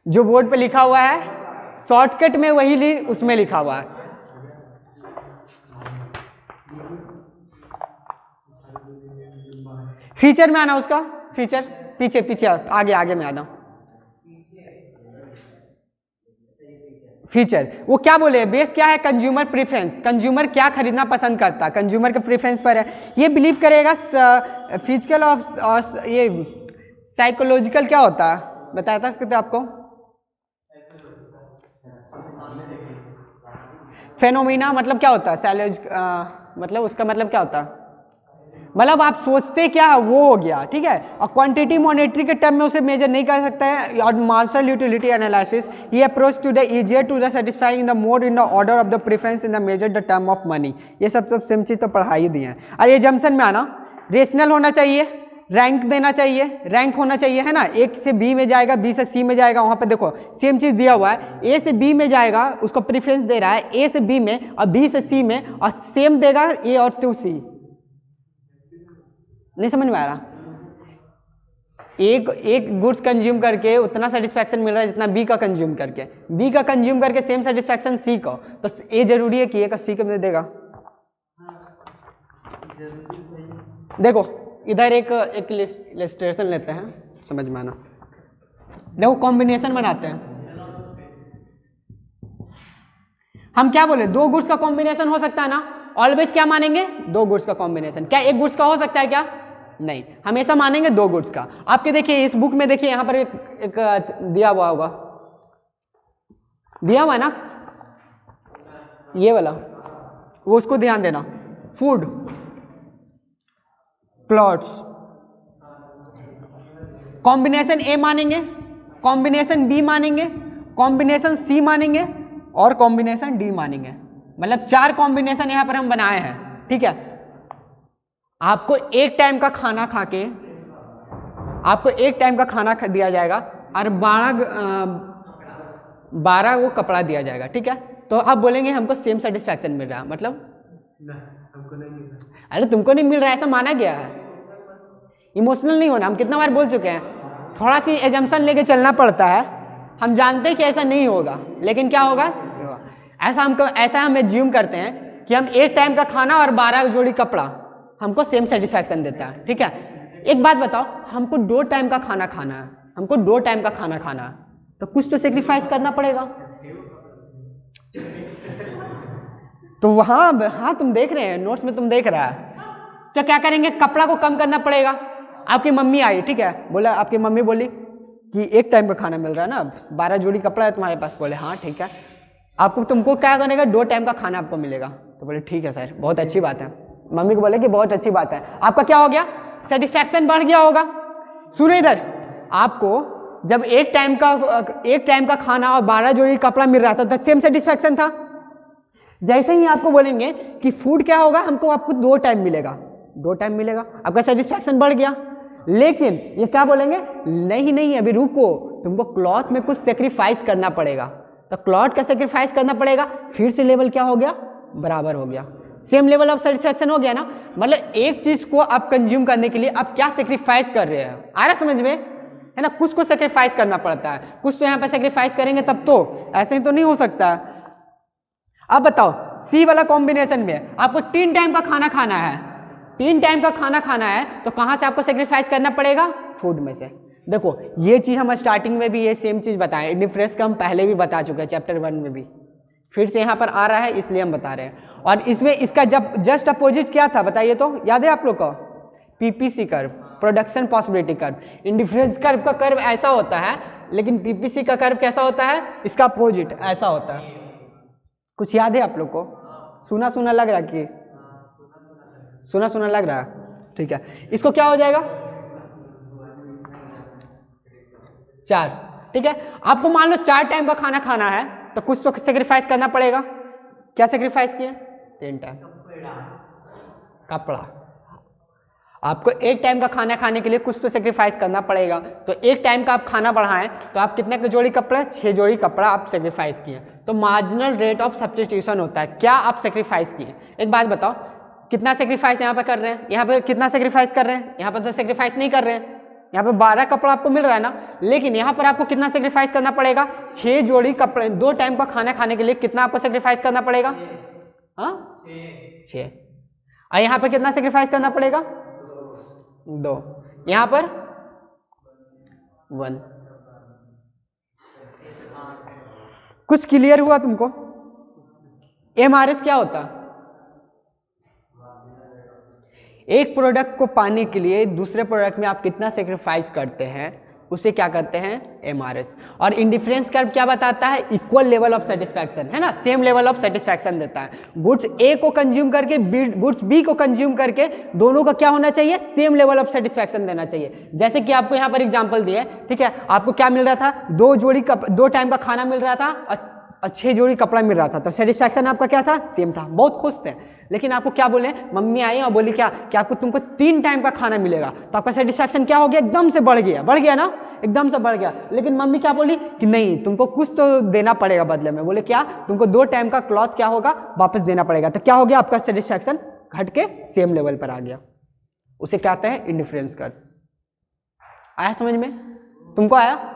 जो बोर्ड पे लिखा हुआ है शॉर्टकट में वही उसमें लिखा हुआ है। फीचर में आना, उसका फीचर पीछे आगे में आना। फीचर वो क्या बोले, बेस क्या है, कंज्यूमर प्रेफरेंस, कंज्यूमर क्या खरीदना पसंद करता है, कंज्यूमर के प्रेफरेंस पर है। ये बिलीव करेगा फिजिकल और ये साइकोलॉजिकल क्या होता है, बताया था इसके तो आपको। फेनोमिना मतलब क्या होता है, मतलब उसका मतलब क्या होता है, मतलब आप सोचते क्या है वो हो गया, ठीक है। और क्वांटिटी मॉनेटरी के टर्म में उसे मेजर नहीं कर सकता है। और मार्शल यूटिलिटी एनालिसिस, ये approach to the easier to the satisfying the mode in the order of the preference in the measure the term of money. ये सब सेम चीज तो पढ़ा ही दिए हैं। और ये जम्पशन में आना, रेशनल होना चाहिए, रैंक देना चाहिए, रैंक होना चाहिए, है ना। ए से बी में जाएगा, बी से सी में जाएगा, वहाँ पे देखो सेम चीज़ दिया हुआ है, ए से बी में जाएगा, उसको प्रेफरेंस दे रहा है ए से बी में और बी से सी में, और सेम देगा ए और टू सी। नहीं समझ में आ रहा? एक गुड्स कंज्यूम करके उतना सेटिस्फैक्शन मिल रहा है जितना बी का कंज्यूम करके, बी का कंज्यूम करके सेम सेटिस्फैक्शन सी को, तो ए जरूरी है कि ए का सी को देगा। देखो इधर एक इलस्ट्रेशन लेते हैं, समझ में आना। देखो कॉम्बिनेशन बनाते हैं, हम क्या बोले, दो गुड्स का कॉम्बिनेशन हो सकता है ना, ऑलवेज क्या मानेंगे, दो गुड्स का कॉम्बिनेशन। क्या एक गुड्स का हो सकता है क्या? नहीं, हमेशा मानेंगे दो गुड्स का। आपके देखिए इस बुक में देखिए यहां पर एक दिया हुआ होगा, दिया हुआ है ना ये वाला, वो उसको ध्यान देना। फूड प्लॉट्स, कॉम्बिनेशन ए मानेंगे, कॉम्बिनेशन बी मानेंगे, कॉम्बिनेशन सी मानेंगे और कॉम्बिनेशन डी मानेंगे। मतलब 4 कॉम्बिनेशन यहां पर हम बनाए हैं, ठीक है। आपको एक टाइम का खाना खा के, आपको एक टाइम का खाना दिया जाएगा और 12 वो कपड़ा दिया जाएगा, ठीक है। तो आप बोलेंगे हमको सेम सेटिस्फैक्शन मिल रहा है, मतलब हमको नहीं मिल रहा। अरे तुमको नहीं मिल रहा है ऐसा माना गया है। इमोशनल नहीं होना, हम कितना बार बोल चुके हैं, थोड़ा सी एजम्पशन लेके चलना पड़ता है। हम जानते हैं कि ऐसा नहीं होगा, लेकिन क्या होगा, ऐसा हम एज्यूम करते हैं कि हम एक टाइम का खाना और 12 जोड़ी कपड़ा हमको सेम सेटिस्फैक्शन देता है, ठीक है। एक बात बताओ, हमको 2 टाइम का खाना खाना है, हमको 2 टाइम का खाना खाना है, तो कुछ तो सेक्रीफाइस करना पड़ेगा। तो वहां हाँ तुम देख रहे हैं, नोट्स में तुम देख रहा है। तो क्या करेंगे, कपड़ा को कम करना पड़ेगा। आपकी मम्मी आई, ठीक है, बोला, आपकी मम्मी बोली कि एक टाइम का खाना मिल रहा है ना, 12 जोड़ी कपड़ा है तुम्हारे पास, बोले हाँ ठीक है। आपको तुमको क्या करेगा, 2 टाइम का खाना आपको मिलेगा। तो बोले ठीक है सर, बहुत अच्छी बात है। मम्मी को बोले कि बहुत अच्छी बात है, आपका क्या हो गया, सेटिस्फैक्शन बढ़ गया होगा। सुनो इधर, आपको जब एक टाइम का खाना और 12 जोड़ी कपड़ा मिल रहा था तो सेम सेटिस्फैक्शन था। जैसे ही आपको बोलेंगे कि फूड क्या होगा, हमको आपको 2 टाइम मिलेगा, 2 टाइम मिलेगा, आपका सेटिस्फैक्शन बढ़ गया। लेकिन ये क्या बोलेंगे, नहीं अभी रुको, तुमको क्लॉथ में कुछ सेक्रीफाइस करना पड़ेगा। तो क्लॉथ का सेक्रीफाइस करना पड़ेगा, फिर से लेवल क्या हो गया, बराबर हो गया, सेम लेवल ऑफ सेटिस्फैक्शन हो गया ना। मतलब एक चीज को आप कंज्यूम करने के लिए आप क्या सेक्रीफाइस कर रहे हैं, आ रहा समझ में, है ना। कुछ को सेक्रीफाइस करना पड़ता है, कुछ तो यहाँ पे सेक्रीफाइस करेंगे तब तो, ऐसे ही तो नहीं हो सकता। अब बताओ, सी वाला कॉम्बिनेशन में आपको 3 टाइम का खाना खाना है, 3 टाइम का खाना खाना है, तो कहां से आपको सेक्रीफाइस करना पड़ेगा, फूड में से। देखो ये चीज हम स्टार्टिंग में भी ये सेम चीज बताएं, डिफरेंस का हम पहले भी बता चुके हैं चैप्टर 1 में भी, फिर से यहाँ पर आ रहा है इसलिए हम बता रहे हैं। और इसमें इसका जब जस्ट अपोजिट क्या था बताइए तो, याद है आप लोग को, PPC curve, production possibility curve. Indifference curve का कर्व ऐसा होता है, लेकिन पीपीसी का कर्व कैसा होता है, इसका अपोजिट ऐसा होता है। कुछ याद है आप लोग को, सुना सुना लग रहा है कि सुना सुना लग रहा है, ठीक है। इसको क्या हो जाएगा, 4, ठीक है। आपको मान लो 4 टाइम का खाना खाना है, तो कुछ तो सेक्रीफाइस करना पड़ेगा। क्या सेक्रीफाइस किया, 3 टाइम कपड़ा। आपको एक टाइम का खाना खाने के लिए कुछ तो सेक्रीफाइस करना पड़ेगा। तो एक टाइम का आप खाना बढ़ाएं तो आप कितने जोड़ी कपड़ा, 6 जोड़ी कपड़ा आप सेक्रीफाइस किए। तो मार्जिनल रेट ऑफ सब्स्टिट्यूशन होता है, क्या आप सेक्रीफाइस किए। एक बात बताओ, कितना सेक्रीफाइस यहाँ पर कर रहे हैं, यहाँ पर कितना सेक्रीफाइस कर रहे हैं, यहाँ पर तो सेक्रीफाइस नहीं कर रहे हैं। यहाँ पे 12 कपड़ा आपको मिल रहा है ना, लेकिन यहाँ पर आपको कितना सेक्रीफाइस करना पड़ेगा, 6 जोड़ी कपड़े। 2 टाइम का खाना खाने के लिए कितना आपको सेक्रीफाइस करना पड़ेगा, हाँ 6। और यहाँ पर कितना सेक्रीफाइस करना पड़ेगा, 2। यहाँ पर 1। कुछ क्लियर हुआ तुमको। एमआरएस क्या होता है, एक प्रोडक्ट को पाने के लिए दूसरे प्रोडक्ट में आप कितना सेक्रीफाइस करते हैं उसे क्या कहते हैं, एमआरएस। और इंडिफरेंस कर्व क्या बताता है, इक्वल लेवल ऑफ सेटिस्फैक्शन, है ना, सेम लेवल ऑफ सेटिस्फैक्शन देता है। गुड्स ए को कंज्यूम करके गुड्स बी को कंज्यूम करके दोनों का क्या होना चाहिए, सेम लेवल ऑफ सेटिस्फैक्शन देना चाहिए। जैसे कि आपको यहाँ पर एग्जांपल दिए, ठीक है, आपको क्या मिल रहा था, 2 टाइम का खाना मिल रहा था और 6 जोड़ी कपड़ा मिल रहा था, तो सेटिस्फैक्शन आपका क्या था, सेम था, बहुत खुश थे। लेकिन आपको क्या बोले, मम्मी आई और बोली क्या कि आपको तुमको 3 टाइम का खाना मिलेगा, तो आपका सेटिस्फैक्शन क्या हो गया, एकदम से बढ़ गया ना, एकदम से बढ़ गया। लेकिन मम्मी क्या बोली कि नहीं तुमको कुछ तो देना पड़ेगा बदले में, बोले क्या, तुमको 2 टाइम का क्लॉथ क्या होगा, वापस देना पड़ेगा। तो क्या हो गया, आपका सेटिस्फैक्शन घट के सेम लेवल पर आ गया। उसे कहते हैं इंडिफरेंस कर्व। आया समझ में, तुमको आया?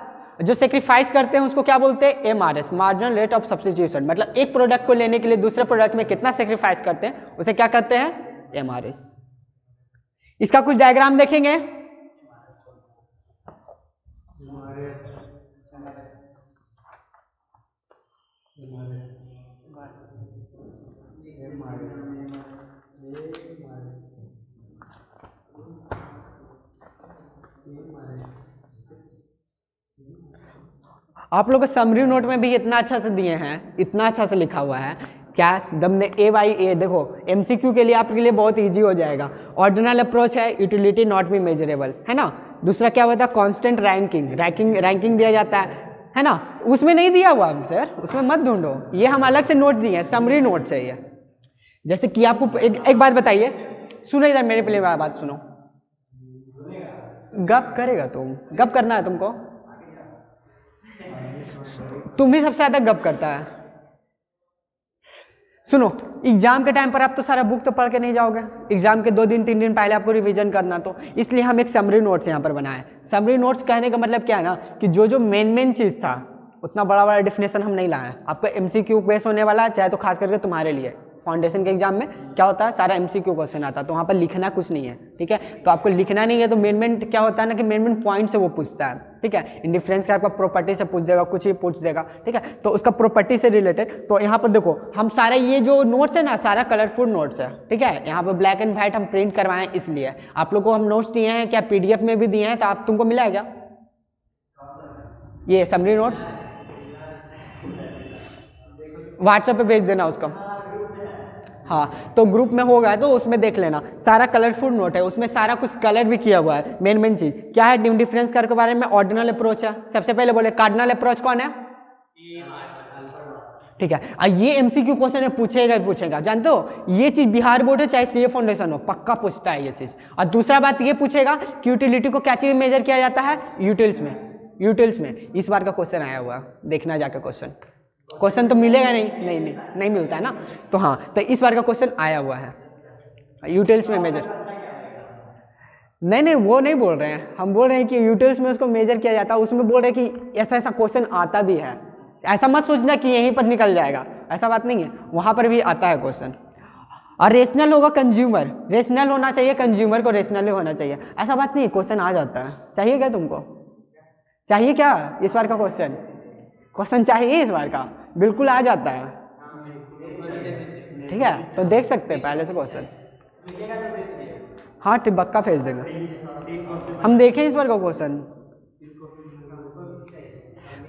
जो सेक्रीफाइस करते हैं उसको क्या बोलते हैं, MRS, marginal rate of substitution. मतलब एक प्रोडक्ट को लेने के लिए दूसरे प्रोडक्ट में कितना सेक्रीफाइस करते हैं उसे क्या कहते हैं, MRS। इसका कुछ डायग्राम देखेंगे। आप लोग समरी नोट में भी इतना अच्छा से दिए हैं, इतना अच्छा से लिखा हुआ है क्या, दमने A/A। देखो MCQ के लिए आपके लिए बहुत इजी हो जाएगा। ऑर्डिनल अप्रोच है, यूटिलिटी नॉट बी मेजरेबल, है ना। दूसरा क्या होता है, कांस्टेंट रैंकिंग दिया जाता है ना। उसमें नहीं दिया हुआ सर, उसमें मत ढूंढो, ये हम अलग से नोट दिए हैं, समरी नोट चाहिए। जैसे कि आपको एक बात बताइए, सुनो इधर मेरे पहले बात सुनो। गप करेगा तुम, गप करना है तुमको, तुम ही सबसे ज्यादा गप करता है। सुनो, एग्जाम के टाइम पर आप तो सारा बुक तो पढ़ के नहीं जाओगे, एग्जाम के 2 दिन 3 दिन पहले आपको रिवीजन करना, तो इसलिए हम एक समरी नोट्स यहाँ पर बनाए। समरी नोट्स कहने का मतलब क्या है ना, कि जो मेन चीज था उतना बड़ा डेफिनेशन हम नहीं लाए। आपका MCQ बेस होने वाला है, चाहे तो खास करके तुम्हारे लिए फाउंडेशन के एग्जाम में क्या होता है, सारा MCQ क्वेश्चन आता है, तो वहाँ पर लिखना कुछ नहीं है, ठीक है। तो आपको लिखना नहीं है, तो मेन क्या होता है ना कि मेन पॉइंट से वो पूछता है, ठीक है। इंडिफरेंस का आपका प्रॉपर्टी से पूछ देगा, कुछ ही पूछ देगा, ठीक है। तो उसका प्रॉपर्टी से रिलेटेड, तो यहाँ पर देखो हम सारा ये जो नोट्स है ना, सारा कलरफुल नोट्स है, ठीक है। यहाँ पर ब्लैक एंड व्हाइट हम प्रिंट करवाएं, इसलिए आप लोग को हम नोट्स दिए हैं, क्या PDF में भी दिए हैं, तो आप तुमको मिला है क्या ये समरी नोट्स? व्हाट्सएप पे भेज देना उसका। हाँ, तो ग्रुप में होगा तो उसमें देख लेना, सारा कलरफुल नोट है, उसमें सारा कुछ कलर भी किया हुआ है। मेन चीज क्या है, डिफरेंस कर्व के बारे में ऑर्डिनल अप्रोच है। सबसे पहले बोले कार्डिनल अप्रोच कौन है, ठीक है। ये MCQ क्वेश्चन में पूछेगा, जानते हो ये चीज बिहार बोर्ड हो चाहे CA फाउंडेशन हो, पक्का पूछता है ये चीज। और दूसरा बात ये पूछेगा कि यूटिलिटी को क्या चीज मेजर किया जाता है, यूटिल्स में। इस बार का क्वेश्चन आया हुआ, देखना जाकर क्वेश्चन तो मिलेगा नहीं मिलता है ना, तो हाँ, तो इस बार का क्वेश्चन आया हुआ है यूटिल्स में मेजर। नहीं वो नहीं बोल रहे हैं, हम बोल रहे हैं कि यूटिल्स में उसको मेजर किया जाता है, उसमें बोल रहे हैं कि ऐसा क्वेश्चन आता भी है। ऐसा मत सोचना कि यहीं पर निकल जाएगा, ऐसा बात नहीं है, वहां पर भी आता है क्वेश्चन। और रेशनल होगा कंज्यूमर, रेशनल होना चाहिए, कंज्यूमर को रेशनल होना चाहिए, ऐसा बात नहीं, क्वेश्चन आ जाता है। चाहिए क्या तुमको, चाहिए क्या इस बार का क्वेश्चन चाहिए इस बार का, बिल्कुल आ जाता है, ठीक है। तो देख सकते हैं पहले से क्वेश्चन, हाँ टिबक्का भेज देंगे, हम देखें इस बार का क्वेश्चन।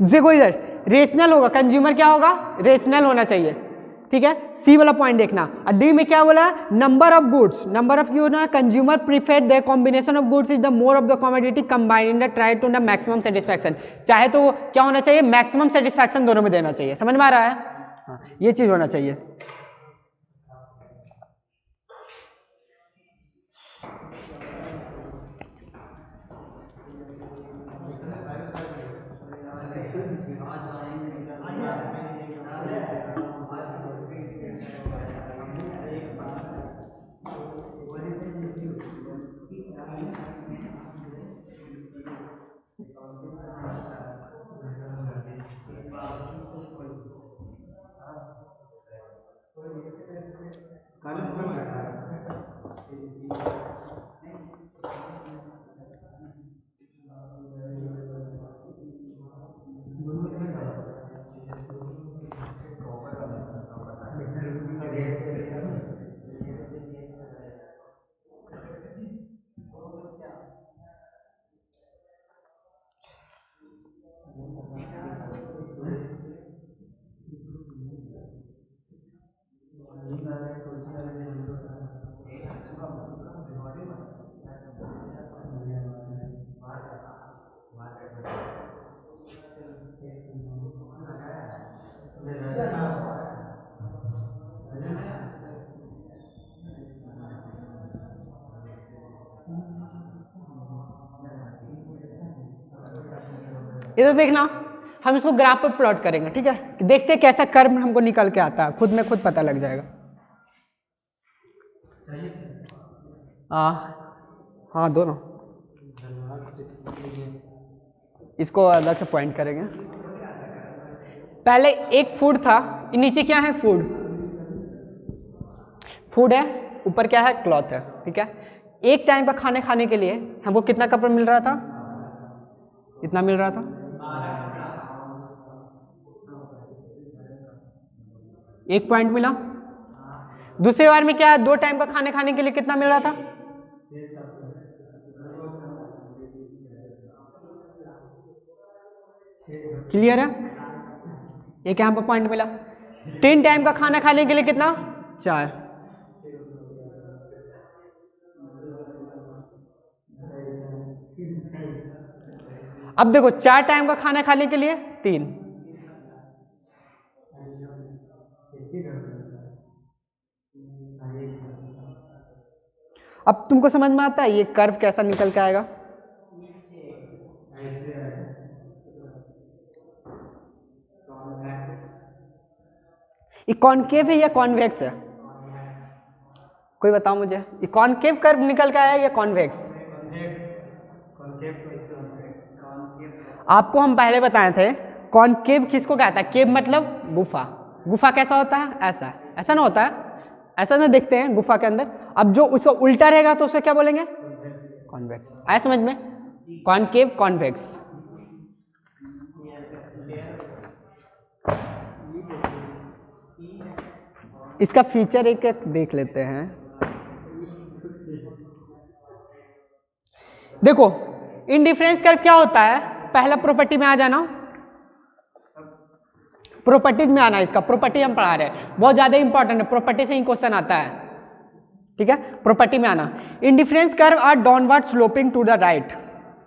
देखो इधर रेशनल होगा, कंज्यूमर क्या होगा, रेशनल होना चाहिए, ठीक है। सी वाला पॉइंट देखना। और डी में क्या बोला, number of goods, consumer prefer the combination of goods is the more of the commodity combined in the try to the maximum satisfaction. चाहे तो क्या होना चाहिए, मैक्सिमम सेटिस्फैक्शन दोनों में देना चाहिए, समझ में आ रहा है, हाँ, ये चीज होना चाहिए। इधर देखना, हम इसको ग्राफ पर प्लॉट करेंगे, ठीक है। देखते हैं कैसा कर्व हमको निकल के आता है, खुद में खुद पता लग जाएगा। हाँ दोनों, इसको अलग से पॉइंट करेंगे। पहले एक फूड था, नीचे क्या है, फूड, फूड है, ऊपर क्या है, क्लॉथ है, ठीक है। एक टाइम का खाने खाने के लिए हमको कितना कपड़ा मिल रहा था, इतना मिल रहा था, एक पॉइंट मिला। दूसरी बार में क्या है, 2 टाइम का खाने खाने के लिए कितना मिल रहा था, क्लियर है, एक यहाँ पर पॉइंट मिला। 3 टाइम का खाना खाने के लिए कितना, 4। अब देखो 4 टाइम का खाना खाने के लिए 3। अब तुमको समझ में आता है ये कर्व कैसा निकल के आएगा, ये कॉनकेव है या कॉन्वेक्स है, कोई बताओ मुझे, ये कॉनकेव कर्व निकल के आया या कॉन्वेक्स। आपको हम पहले बताए थे कॉनकेव किसको कहता है, केव मतलब गुफा, गुफा कैसा होता है, ऐसा, ऐसा ना होता है, ऐसा ना देखते हैं गुफा के अंदर। अब जो उसका उल्टा रहेगा तो उसे क्या बोलेंगे, कॉन्वेक्स। आया समझ में, कॉनकेव कॉन्वेक्स। इसका फीचर एक एक देख लेते हैं। देखो इंडिफरेंस कर्व क्या होता है, पहला प्रॉपर्टी में आ जाना, प्रॉपर्टीज में आना, इसका प्रॉपर्टी हम पढ़ा रहे हैं, बहुत ज्यादा इंपॉर्टेंट है, प्रॉपर्टी से ही क्वेश्चन आता है, ठीक है। प्रॉपर्टी में आना, indifference curve are downward sloping to the right.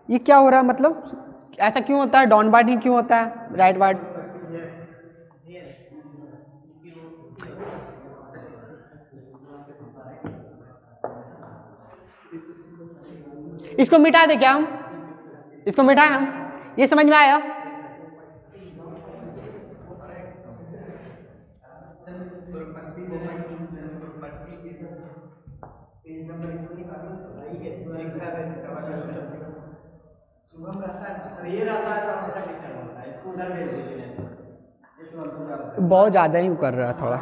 ये क्या हो रहा है, मतलब ऐसा क्यों होता है, डाउनवर्ड ही क्यों होता है, राइटवर्ड। इसको मिटा दे क्या हम, इसको मिटाएं हम, ये समझ में आया। बहुत ज्यादा ही कर रहा है थोड़ा,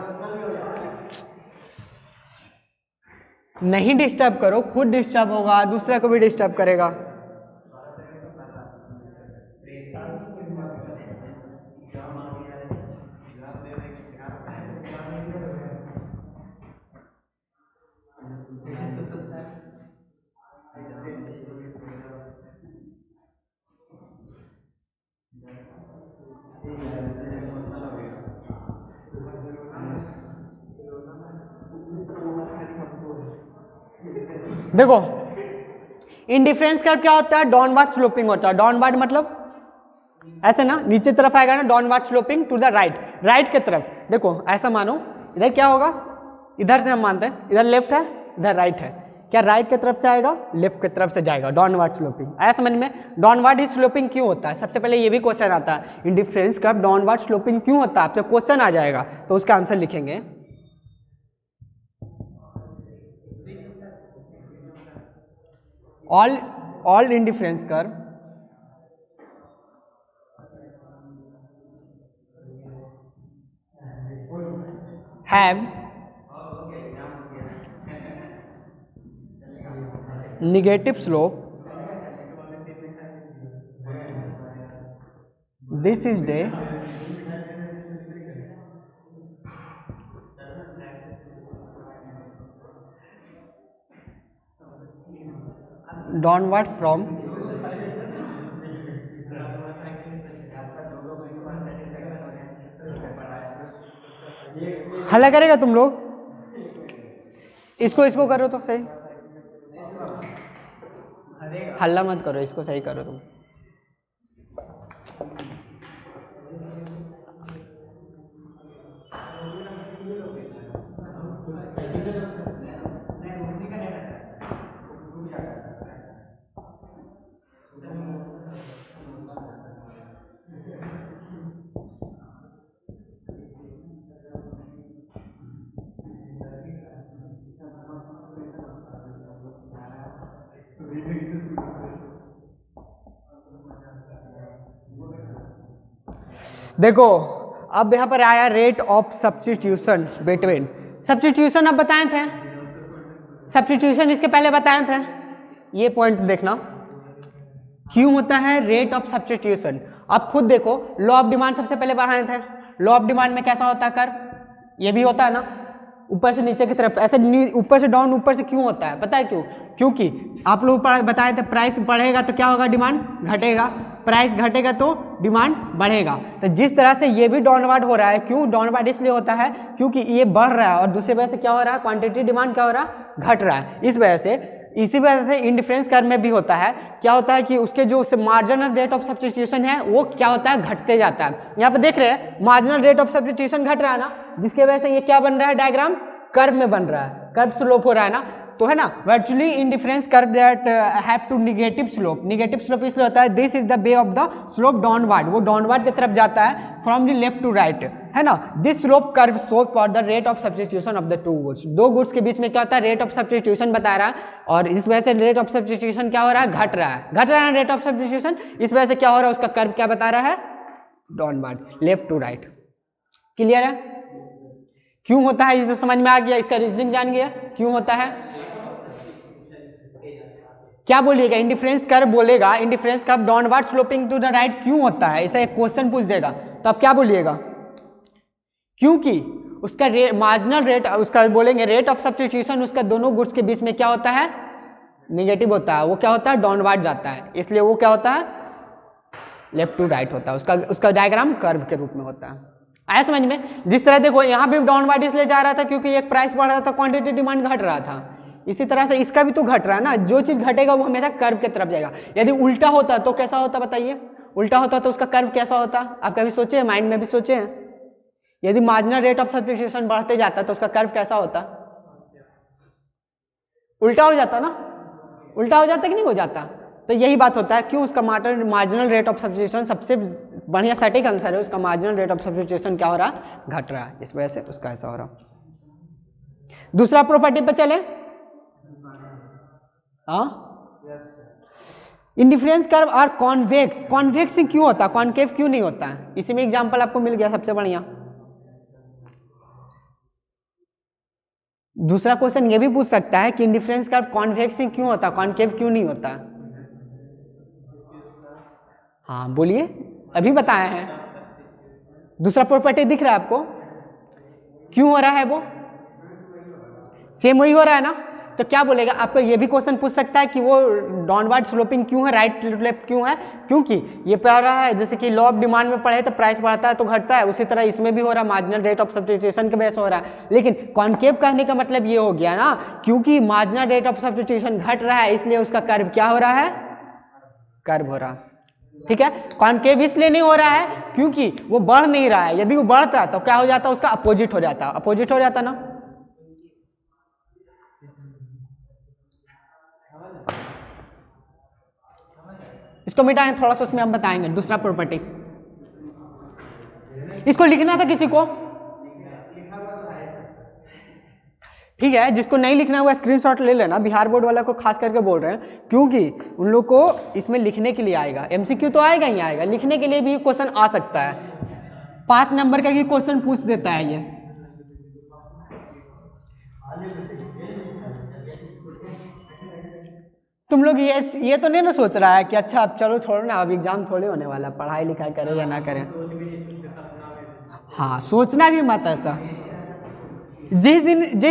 नहीं डिस्टर्ब करो, खुद डिस्टर्ब होगा, दूसरे को भी डिस्टर्ब करेगा। देखो इंडिफरेंस कर्व क्या होता है, डाउनवर्ड स्लोपिंग होता है, डाउनवर्ड मतलब ऐसे ना, नीचे तरफ आएगा ना, downward sloping to the right, right की तरफ। देखो ऐसा मानो, इधर क्या होगा, इधर से हम मानते हैं, इधर लेफ्ट है, इधर राइट है, क्या राइट की तरफ से आएगा, लेफ्ट की तरफ से जाएगा, डाउनवर्ड स्लोपिंग। आया समझ में, डाउनवर्ड ही स्लोपिंग क्यों होता है, सबसे पहले ये भी क्वेश्चन आता है, इंडिफरेंस कर्व डाउनवर्ड स्लोपिंग क्यों होता है, आपसे क्वेश्चन आ जाएगा, तो उसका आंसर लिखेंगे। all indifference curve have negative slope. This is the downward from हल्ला करेगा तुम लोग, इसको करो तो सही, हल्ला मत करो, इसको सही करो तुम। देखो अब यहाँ पर आया rate of substitution between, substitution अब बताए थे, सब्स्टिट्यूशन इसके पहले बताए थे, ये पॉइंट देखना क्यों होता है रेट ऑफ सब्स्टिट्यूशन। आप खुद देखो लॉ ऑफ डिमांड सबसे पहले पढ़ाए थे, लॉ ऑफ डिमांड में कैसा होता है कर्व, ये भी होता है ना ऊपर से नीचे की तरफ, ऐसे ऊपर से डाउन, ऊपर से क्यों होता है पता है क्यों? क्योंकि आप लोग बताए थे प्राइस बढ़ेगा तो क्या होगा, डिमांड घटेगा, प्राइस घटेगा तो डिमांड बढ़ेगा। तो जिस तरह से ये भी डाउनवर्ड हो रहा है, क्यों डाउनवर्ड इसलिए होता है क्योंकि ये बढ़ रहा है और दूसरी वजह से क्या हो रहा है, क्वांटिटी डिमांड क्या हो रहा है, घट रहा है। इस वजह से इसी वजह से इंडिफरेंस कर्व में भी होता है, क्या होता है कि उसके जो मार्जिनल रेट ऑफ सब्स्टिट्यूशन है वो क्या होता है, घटते जाता है। यहाँ पे देख रहे हैं मार्जिनल रेट ऑफ सब्स्टिट्यूशन घट रहा है ना, जिसके वजह से ये क्या बन रहा है, डायग्राम कर्व में बन रहा है, कर्व स्लोप हो रहा है ना, तो है ना virtually indifference curve that have to negative slope, negative slope इसलिए होता है this is the way of the slope downward, वो डाउनवर्ड की तरफ जाता है from the left to right, है ना। This slope curve shows for the rate of substitution of the two goods, दो गुड्स के बीच में क्या होता है, रेट ऑफ सब्स्टिट्यूशन बता रहा है, और इस वजह से रेट ऑफ सब्स्टिट्यूशन क्या हो रहा है, घट रहा है, घट रहा है रेट ऑफ सब्स्टिट्यूशन, इस वजह से क्या हो रहा है, उसका कर्व क्या बता रहा है, downward, left to right. Clear है क्यों होता है, ये तो समझ में आ गया, इसका रीजनिंग जान गया क्यों होता है। क्या बोलिएगा, इंडिफरेंस कर्व बोलेगा, indifference curve downward sloping to the right क्यों होता है, ऐसा एक क्वेश्चन पूछ देगा तो आप क्या बोलिएगा, क्योंकि उसका मार्जिनल रेट, उसका बोलेंगे रेट ऑफ सब्स्टिट्यूशन उसका दोनों गुड्स के बीच में क्या होता है, निगेटिव होता है, वो क्या होता है, डाउनवर्ड जाता है, इसलिए वो क्या होता है, लेफ्ट टू राइट होता है, उसका डायग्राम कर्व के रूप में होता है। आया समझ में। जिस तरह देखो यहाँ भी डाउनवर्ड इसलिए जा रहा था क्योंकि एक प्राइस बढ़ रहा था, क्वांटिटी डिमांड घट रहा था, इसी तरह से इसका भी तो घट रहा है ना, जो चीज घटेगा वो हमेशा कर्व की तरफ जाएगा। यदि उल्टा होता तो कैसा होता बताइए, उल्टा होता तो उसका कर्व कैसा होता, आप कभी सोचे हैं, माइंड में भी सोचे हैं, यदि मार्जिनल रेट ऑफ सब्स्टिट्यूशन बढ़ते जाता तो उसका कर्व कैसा होता, उल्टा हो जाता ना, उल्टा हो जाता कि नहीं हो जाता। तो यही बात होता है क्यों उसका मार्जिनल रेट ऑफ सब्स्टिट्यूशन सबसे बढ़िया सटीक आंसर है, उसका मार्जिनल रेट ऑफ सब्स्टिट्यूशन क्या हो रहा, घट रहा है, इस वजह से उसका ऐसा हो रहा। दूसरा प्रॉपर्टी पे चले, इंडिफरेंस कर्व और कॉन्वेक्स, कॉन्वेक्स क्यों होता, कॉन्केव क्यों नहीं होता है, इसी में एग्जांपल आपको मिल गया सबसे बढ़िया। दूसरा क्वेश्चन ये भी पूछ सकता है कि इंडिफरेंस कर्व कॉन्वेक्स क्यों होता, कॉन्केव क्यों नहीं होता। हाँ बोलिए, अभी बताया है, दूसरा प्रॉपर्टी दिख रहा है आपको, क्यों हो रहा है, वो सेम वही हो रहा है ना। तो क्या बोलेगा, आपको ये भी क्वेश्चन पूछ सकता है कि वो डाउनवर्ड स्लोपिंग क्यों है, राइट टू लेफ्ट क्यों है, क्योंकि ये पढ़ रहा है जैसे कि लॉ ऑफ डिमांड में पढ़े तो प्राइस बढ़ता है तो घटता है, उसी तरह इसमें भी हो रहा है, मार्जिनल रेट ऑफ सब्स्टिट्यूशन के बेस हो रहा है। लेकिन कॉन्केव कहने का मतलब ये हो गया ना, क्योंकि मार्जिनल रेट ऑफ सब्स्टिट्यूशन घट रहा है इसलिए उसका कर्व क्या हो रहा है, कर्व हो रहा है, ठीक है। कॉन्केव इसलिए नहीं हो रहा है क्योंकि वो बढ़ नहीं रहा है, यदि वो बढ़ता तो क्या हो जाता, उसका अपोजिट हो जाता, अपोजिट हो जाता ना। इसको मिटाएं थोड़ा सा, उसमें हम बताएंगे दूसरा प्रॉपर्टी। इसको लिखना था किसी को, ठीक है, जिसको नहीं लिखना हुआ स्क्रीनशॉट ले लेना, बिहार बोर्ड वाला को खास करके बोल रहे हैं क्योंकि उन लोग को इसमें लिखने के लिए आएगा, एमसीक्यू तो आएगा ही आएगा, लिखने के लिए भी क्वेश्चन आ सकता है, 5 नंबर का भी क्वेश्चन पूछ देता है ये। तुम लोग ये तो नहीं ना सोच रहा है कि अच्छा अब चलो छोड़ो ना, अब एग्जाम थोड़े होने वाला, पढ़ाई लिखाई करें या ना करें। हाँ सोचना भी मत ऐसा, जिस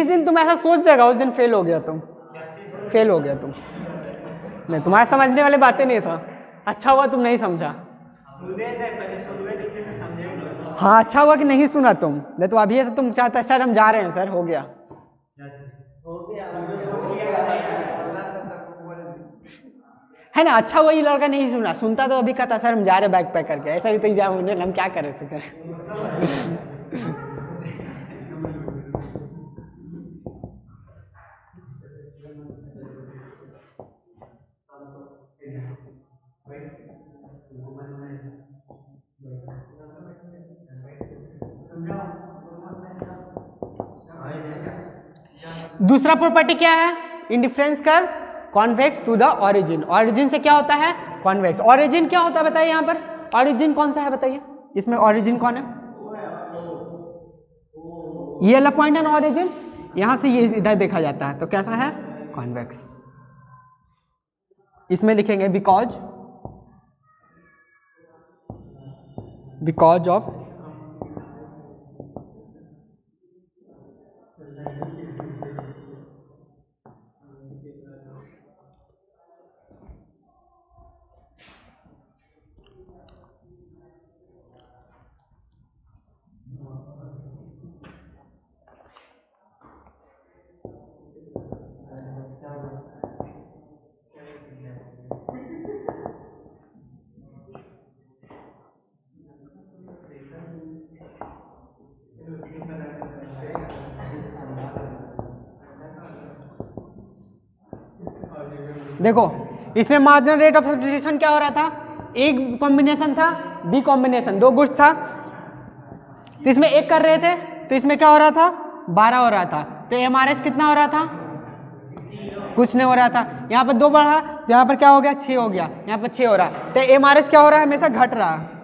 दिन तुम ऐसा सोच देगा उस दिन फेल हो गया तुम, फेल हो गया तुम। नहीं तुम्हारे समझने वाली बातें नहीं था, अच्छा हुआ तुम नहीं समझा। हाँ अच्छा हुआ कि नहीं सुना तुम, नहीं तो अभी ऐसा तुम चाहता सर हम जा रहे हैं सर, हो गया है ना। अच्छा हुआ ये लड़का नहीं सुना, सुनता तो अभी कहता सर हम जा रहे बैग पैक करके, ऐसा भी तो एग्जाम होने, हम क्या करें सर। दूसरा प्रॉपर्टी क्या है, indifference curve convex to the origin. Origin से क्या होता है? कॉन्वेक्स। ऑरिजिन क्या होता है बताइए यहाँ पर? ऑरिजिन कौन सा है बताइए? इसमें ऑरिजिन कौन है? ये वाला पॉइंट है ना ऑरिजिन, यहां से ये इधर देखा जाता है तो कैसा है? कॉन्वेक्स। इसमें लिखेंगे बिकॉज ऑफ देखो इसमें मार्जिनल रेट ऑफ सब्स्टिट्यूशन क्या हो रहा था? एक कॉम्बिनेशन था, बी कॉम्बिनेशन, दो गुड्स था, तो इसमें एक कर रहे थे तो इसमें क्या हो रहा था? 12 हो रहा था। तो एमआरएस कितना हो रहा था? कुछ नहीं हो रहा था। यहाँ पर 2 बढ़ा, यहाँ पर क्या हो गया? 6 हो गया, यहाँ पर 6 हो रहा है। तो एमआरएस क्या हो रहा है? हमेशा घट रहा है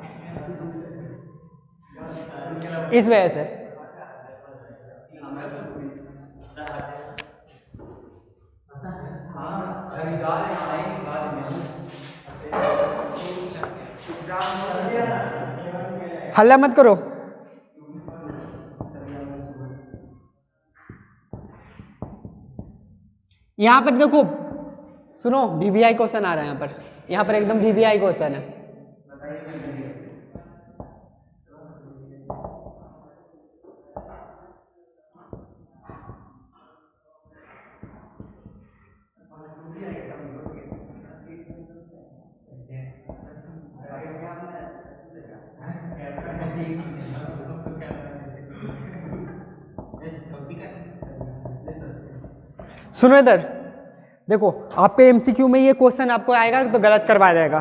इस वजह से। हल्ला मत करो। यहाँ पर देखो सुनो, वीवीआई क्वेश्चन आ रहा है यहाँ पर एकदम वीवीआई क्वेश्चन है। सुनो इधर देखो, आपके एमसीक्यू में ये क्वेश्चन आपको आएगा तो गलत करवा देगा,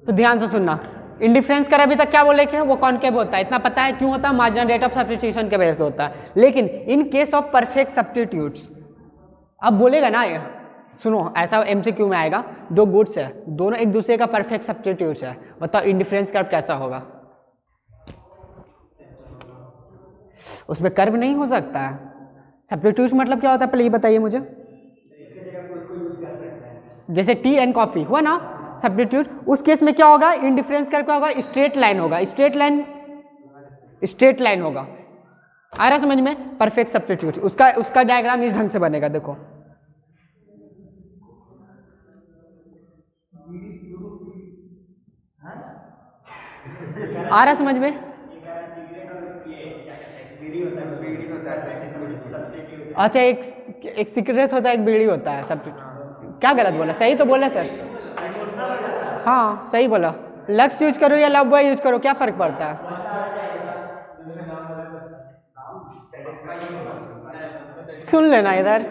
तो ध्यान से सुनना। इंडिफरेंस कर अभी तक क्या बोले कि वो कॉनकेव होता है, इतना पता है क्यों होता है? मार्जिनल रेट ऑफ सब्स्टिट्यूशन के वजह से होता है। लेकिन इन केस ऑफ परफेक्ट सब्स्टिट्यूट्स, अब बोलेगा ना ये, सुनो ऐसा एमसीक्यू में आएगा, 2 गुड्स है, दोनों एक दूसरे का परफेक्ट सब्स्टिट्यूट्स है, बताओ इंडिफरेंस कर्व कैसा होगा? उसमें कर्व नहीं हो सकता है। सब्स्टिट्यूट मतलब क्या होता है पहले ये बताइए मुझे। जैसे टी एंड कॉफी हुआ ना सब्स्टिट्यूट, उस केस में क्या होगा? इंडिफरेंस कर्व क्या होगा? स्ट्रेट लाइन होगा, स्ट्रेट लाइन होगा। आ रहा समझ में? परफेक्ट सब्स्टिट्यूट उसका डायग्राम इस ढंग से बनेगा, देखो आ रहा समझ में? अच्छा, एक सिगरेट होता है, एक बीड़ी होता है। सब क्या गलत बोला? सही तो बोला सर। हाँ सही बोला। लक्स यूज करो या लव बॉय यूज करो, क्या फर्क पड़ता है? सुन लेना इधर,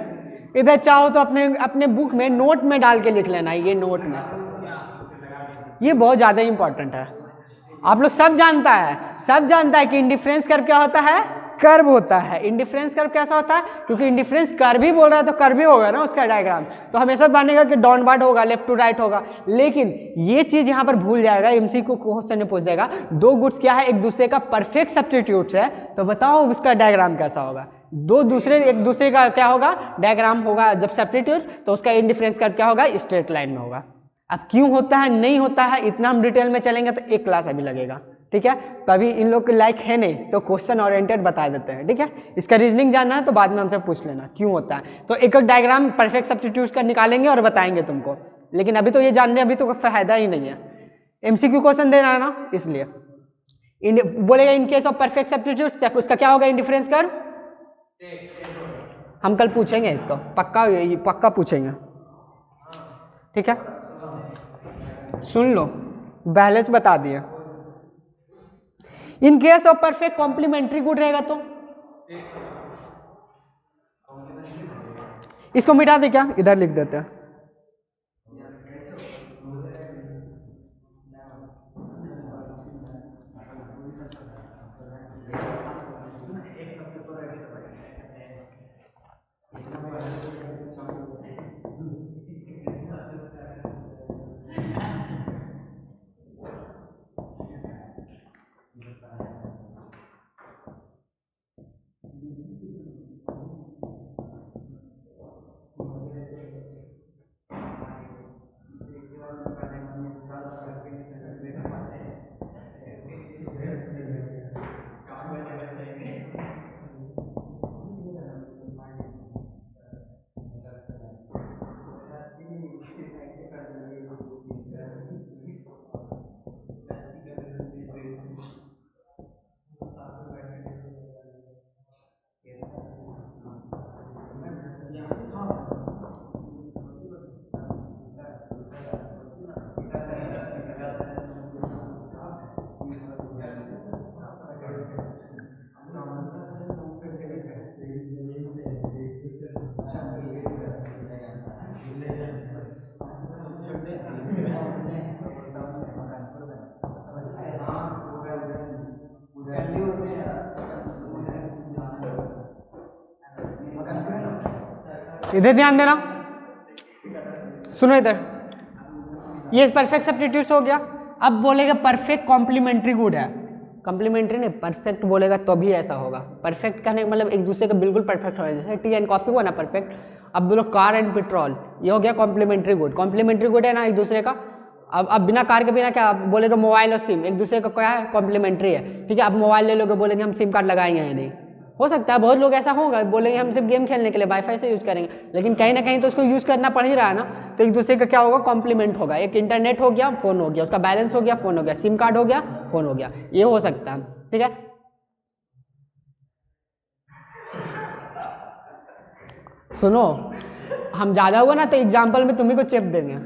इधर चाहो तो अपने अपने बुक में नोट में डाल के लिख लेना, ये नोट में, ये बहुत ज्यादा इंपॉर्टेंट है। आप लोग सब जानता है कि इंडिफरेंस कर्व क्या होता है? कर्व होता है। इंडिफरेंस कर्व कैसा होता है? क्योंकि इंडिफरेंस कर्व ही बोल रहा है तो कर्व ही होगा ना उसका डायग्राम, तो हमेशा बनेगा कि डाउनवर्ड होगा, लेफ्ट टू राइट होगा। लेकिन ये चीज यहाँ पर भूल जाएगा, एमसीक्यू क्वेश्चन में पूछ जाएगा, 2 गुड्स क्या है? एक दूसरे का परफेक्ट सब्स्टिट्यूट्स है, तो बताओ उसका डायग्राम कैसा होगा? एक दूसरे का क्या होगा? डायग्राम होगा। जब सब्स्टिट्यूट तो उसका इंडिफरेंस कर्व क्या होगा? स्ट्रेट लाइन में होगा। अब क्यों होता है नहीं होता है इतना हम डिटेल में चलेंगे तो एक क्लास अभी लगेगा, ठीक है? तो अभी इन लोग के लाइक है नहीं, तो क्वेश्चन ओरिएंटेड बता देते हैं, ठीक है? इसका रीजनिंग जानना है तो बाद में हमसे पूछ लेना क्यों होता है। तो एक डायग्राम परफेक्ट सब्स्टिट्यूट का निकालेंगे और बताएंगे तुमको, लेकिन अभी तो ये जानने अभी तो फायदा ही नहीं है। एमसीक्यू क्वेश्चन देना है ना, इसलिए बोलेगा इन केस ऑफ परफेक्ट सब्स्टिट्यूट उसका क्या होगा? Indifference curve. हम कल पूछेंगे इसको, पक्का पूछेंगे, ठीक है? सुन लो, बैलेंस बता दिए। In case of perfect complementary good रहेगा तो इसको मिटा दे, क्या इधर लिख देते हैं। इधर ध्यान देना, सुनो इधर, ये परफेक्ट सब्स्टिट्यूट हो गया। अब बोलेगा परफेक्ट कॉम्प्लीमेंट्री गुड है, कॉम्प्लीमेंट्री नहीं परफेक्ट बोलेगा तो भी ऐसा होगा। परफेक्ट कहने का मतलब एक दूसरे का बिल्कुल परफेक्ट होगा, जैसे टी एंड कॉफी हुआ ना परफेक्ट। अब बोलो कार एंड पेट्रोल, ये हो गया कॉम्प्लीमेंट्री गुड। कॉम्प्लीमेंट्री गुड है ना एक दूसरे का। अब बिना कार के बिना क्या बोलेगा, मोबाइल और सिम एक दूसरे का क्या है, कॉम्प्लीमेंट्री है, ठीक है। अब मोबाइल ले लोगे, बोलेंगे हम सिम कार्ड लगाएंगे या नहीं, हो सकता है बहुत लोग ऐसा होगा, बोलेंगे हम सिर्फ गेम खेलने के लिए वाईफाई से यूज करेंगे, लेकिन कहीं ना कहीं तो उसको यूज करना पड़ ही रहा है ना। तो एक दूसरे का क्या होगा, कॉम्प्लीमेंट होगा। एक इंटरनेट हो गया, फोन हो गया, उसका बैलेंस हो गया, फोन हो गया, सिम कार्ड हो गया, फोन हो गया, ये हो सकता है, ठीक है। सुनो, हम ज्यादा हुआ ना तो एग्जाम्पल में तुम्ही को चेप देंगे,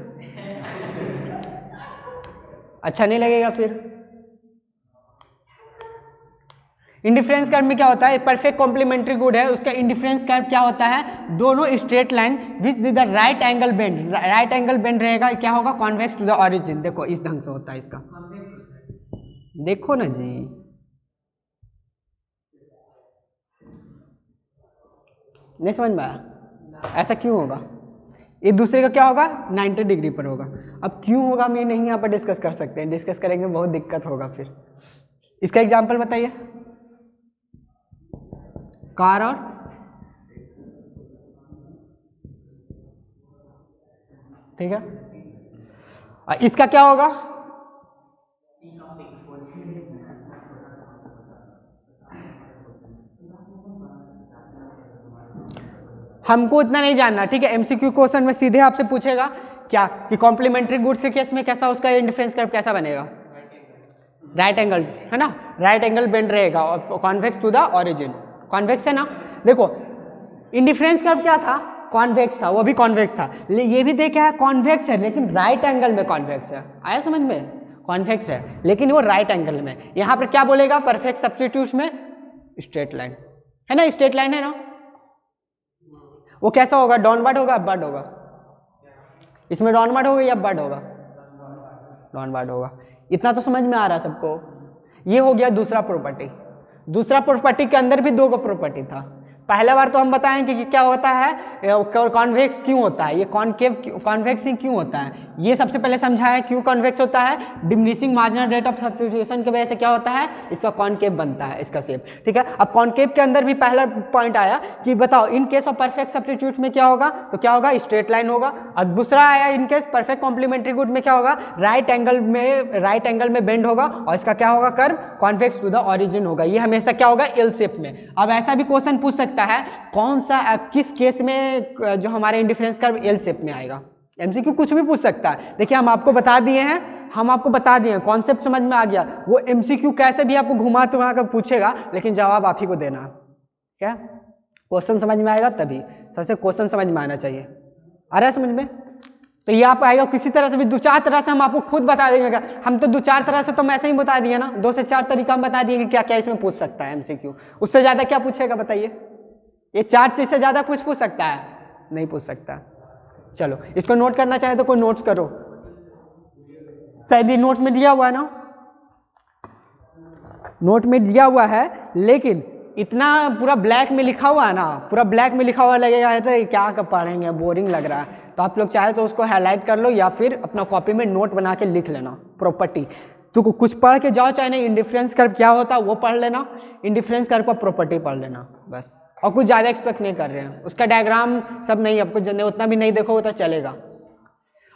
अच्छा नहीं लगेगा फिर। इंडिफरेंस कर्व में क्या होता है, परफेक्ट कॉम्प्लीमेंट्री गुड है, उसका इंडिफरेंस कर्व क्या होता है, दोनों straight line which the right angle bend, right angle bend रहेगा, क्या होगा, कॉन्वेक्स टू द ऑरिजिन। देखो इस ढंग से होता है इसका, देखो ना जी, नहीं समझ में आया, ऐसा क्यों होगा, एक दूसरे का क्या होगा 90 डिग्री पर होगा। अब क्यों होगा हम ये नहीं यहाँ पर डिस्कस कर सकते हैं, डिस्कस करेंगे बहुत दिक्कत होगा फिर। इसका एग्जाम्पल बताइए, कार और ठीक है, इसका क्या होगा, हमको उतना नहीं जानना, ठीक है। एमसीक्यू क्वेश्चन में सीधे आपसे पूछेगा क्या कि कॉम्प्लीमेंट्री गुड्स के केस में कैसा उसका इंडिफरेंस कर्व कैसा बनेगा, राइट एंगल है ना, राइट एंगल बेंड रहेगा और convex to the origin, convex है ना। देखो इंडिफरेंस कर्व क्या था, कॉन्वेक्स था, वो भी कॉन्वेक्स था, ये भी देखा है कॉन्वेक्स है लेकिन राइट एंगल में कॉन्वेक्स है, आया समझ में, कॉन्वेक्स है लेकिन वो राइट एंगल में। यहाँ पर क्या बोलेगा, परफेक्ट सब्स्टिट्यूट में स्ट्रेट लाइन है ना, स्ट्रेट लाइन है ना, वो कैसा होगा, डाउनवर्ड होगा अपवर्ड होगा, इसमें डाउनवर्ड होगा या अपवर्ड होगा, डाउनवर्ड होगा। इतना तो समझ में आ रहा है सबको। ये हो गया दूसरा प्रॉपर्टी। दूसरा प्रॉपर्टी के अंदर भी दो प्रॉपर्टी था। पहला बार तो हम बताएंगे कि क्या होता है, कॉन्वेक्स क्यों होता है, ये कॉनकेव कॉन्वेक्स क्यों होता है, ये सबसे पहले समझाया क्यों कॉन्वेक्स होता है, diminishing marginal rate of substitution की वजह से क्या होता है, इसका कॉनकेव बनता है इसका शेप, ठीक है। अब कॉनकेव के अंदर भी पहला पॉइंट आया कि बताओ इन केस ऑफ परफेक्ट सब्स्टिट्यूट में क्या होगा, तो क्या होगा, स्ट्रेट लाइन होगा। और दूसरा आया in case perfect complementary good में क्या होगा, राइट एंगल में बेंड होगा और इसका क्या होगा, curve convex to the origin होगा। ये हमेशा क्या होगा, एल शेप में। अब ऐसा भी क्वेश्चन पूछ सकता है कौन सा किस केस में जो हमारे इंडिफरेंस कर्व एल शेप में आएगा, एमसीक्यू कुछ भी पूछ सकता है। देखिए हम आपको बता दिए हैं, कॉन्सेप्ट समझ में आ गया। वो एमसीक्यू कैसे भी आपको घुमा कर पूछेगा लेकिन जवाब आप ही को देना, क्या क्वेश्चन समझ में आएगा तभी, सबसे क्वेश्चन समझ में आना चाहिए, आ रहा है समझ में। तो ये आप आएगा किसी तरह से भी, दो चार तरह से हम आपको खुद बता देंगे। हम तो दो चार तरह से तो मैं ऐसे ही बता दिया ना, 2 से 4 तरीका हम बता दिए कि क्या क्या इसमें पूछ सकता है एमसीक्यू। उससे ज्यादा क्या पूछेगा बताइए, ये 4 चीज से ज्यादा कुछ पूछ सकता है, नहीं पूछ सकता। चलो इसको नोट करना चाहे तो कोई नोट्स करो, शायद ये नोट्स में दिया हुआ है ना, नोट में दिया हुआ है, लेकिन इतना पूरा ब्लैक में लिखा हुआ है ना, पूरा ब्लैक में लिखा हुआ लगेगा तो क्या कर पढ़ेंगे, बोरिंग लग रहा है। तो आप लोग चाहे तो उसको हाईलाइट कर लो या फिर अपना कॉपी में नोट बना के लिख लेना प्रॉपर्टी। तो कुछ पढ़ के जाओ, चाहे नहीं इंडिफरेंस कर्व क्या होता है वो पढ़ लेना, इंडिफरेंस कर्व का प्रॉपर्टी पढ़ लेना बस, और कुछ ज़्यादा एक्सपेक्ट नहीं कर रहे हैं। उसका डायग्राम सब नहीं, आपको उतना भी नहीं देखोगे तो चलेगा।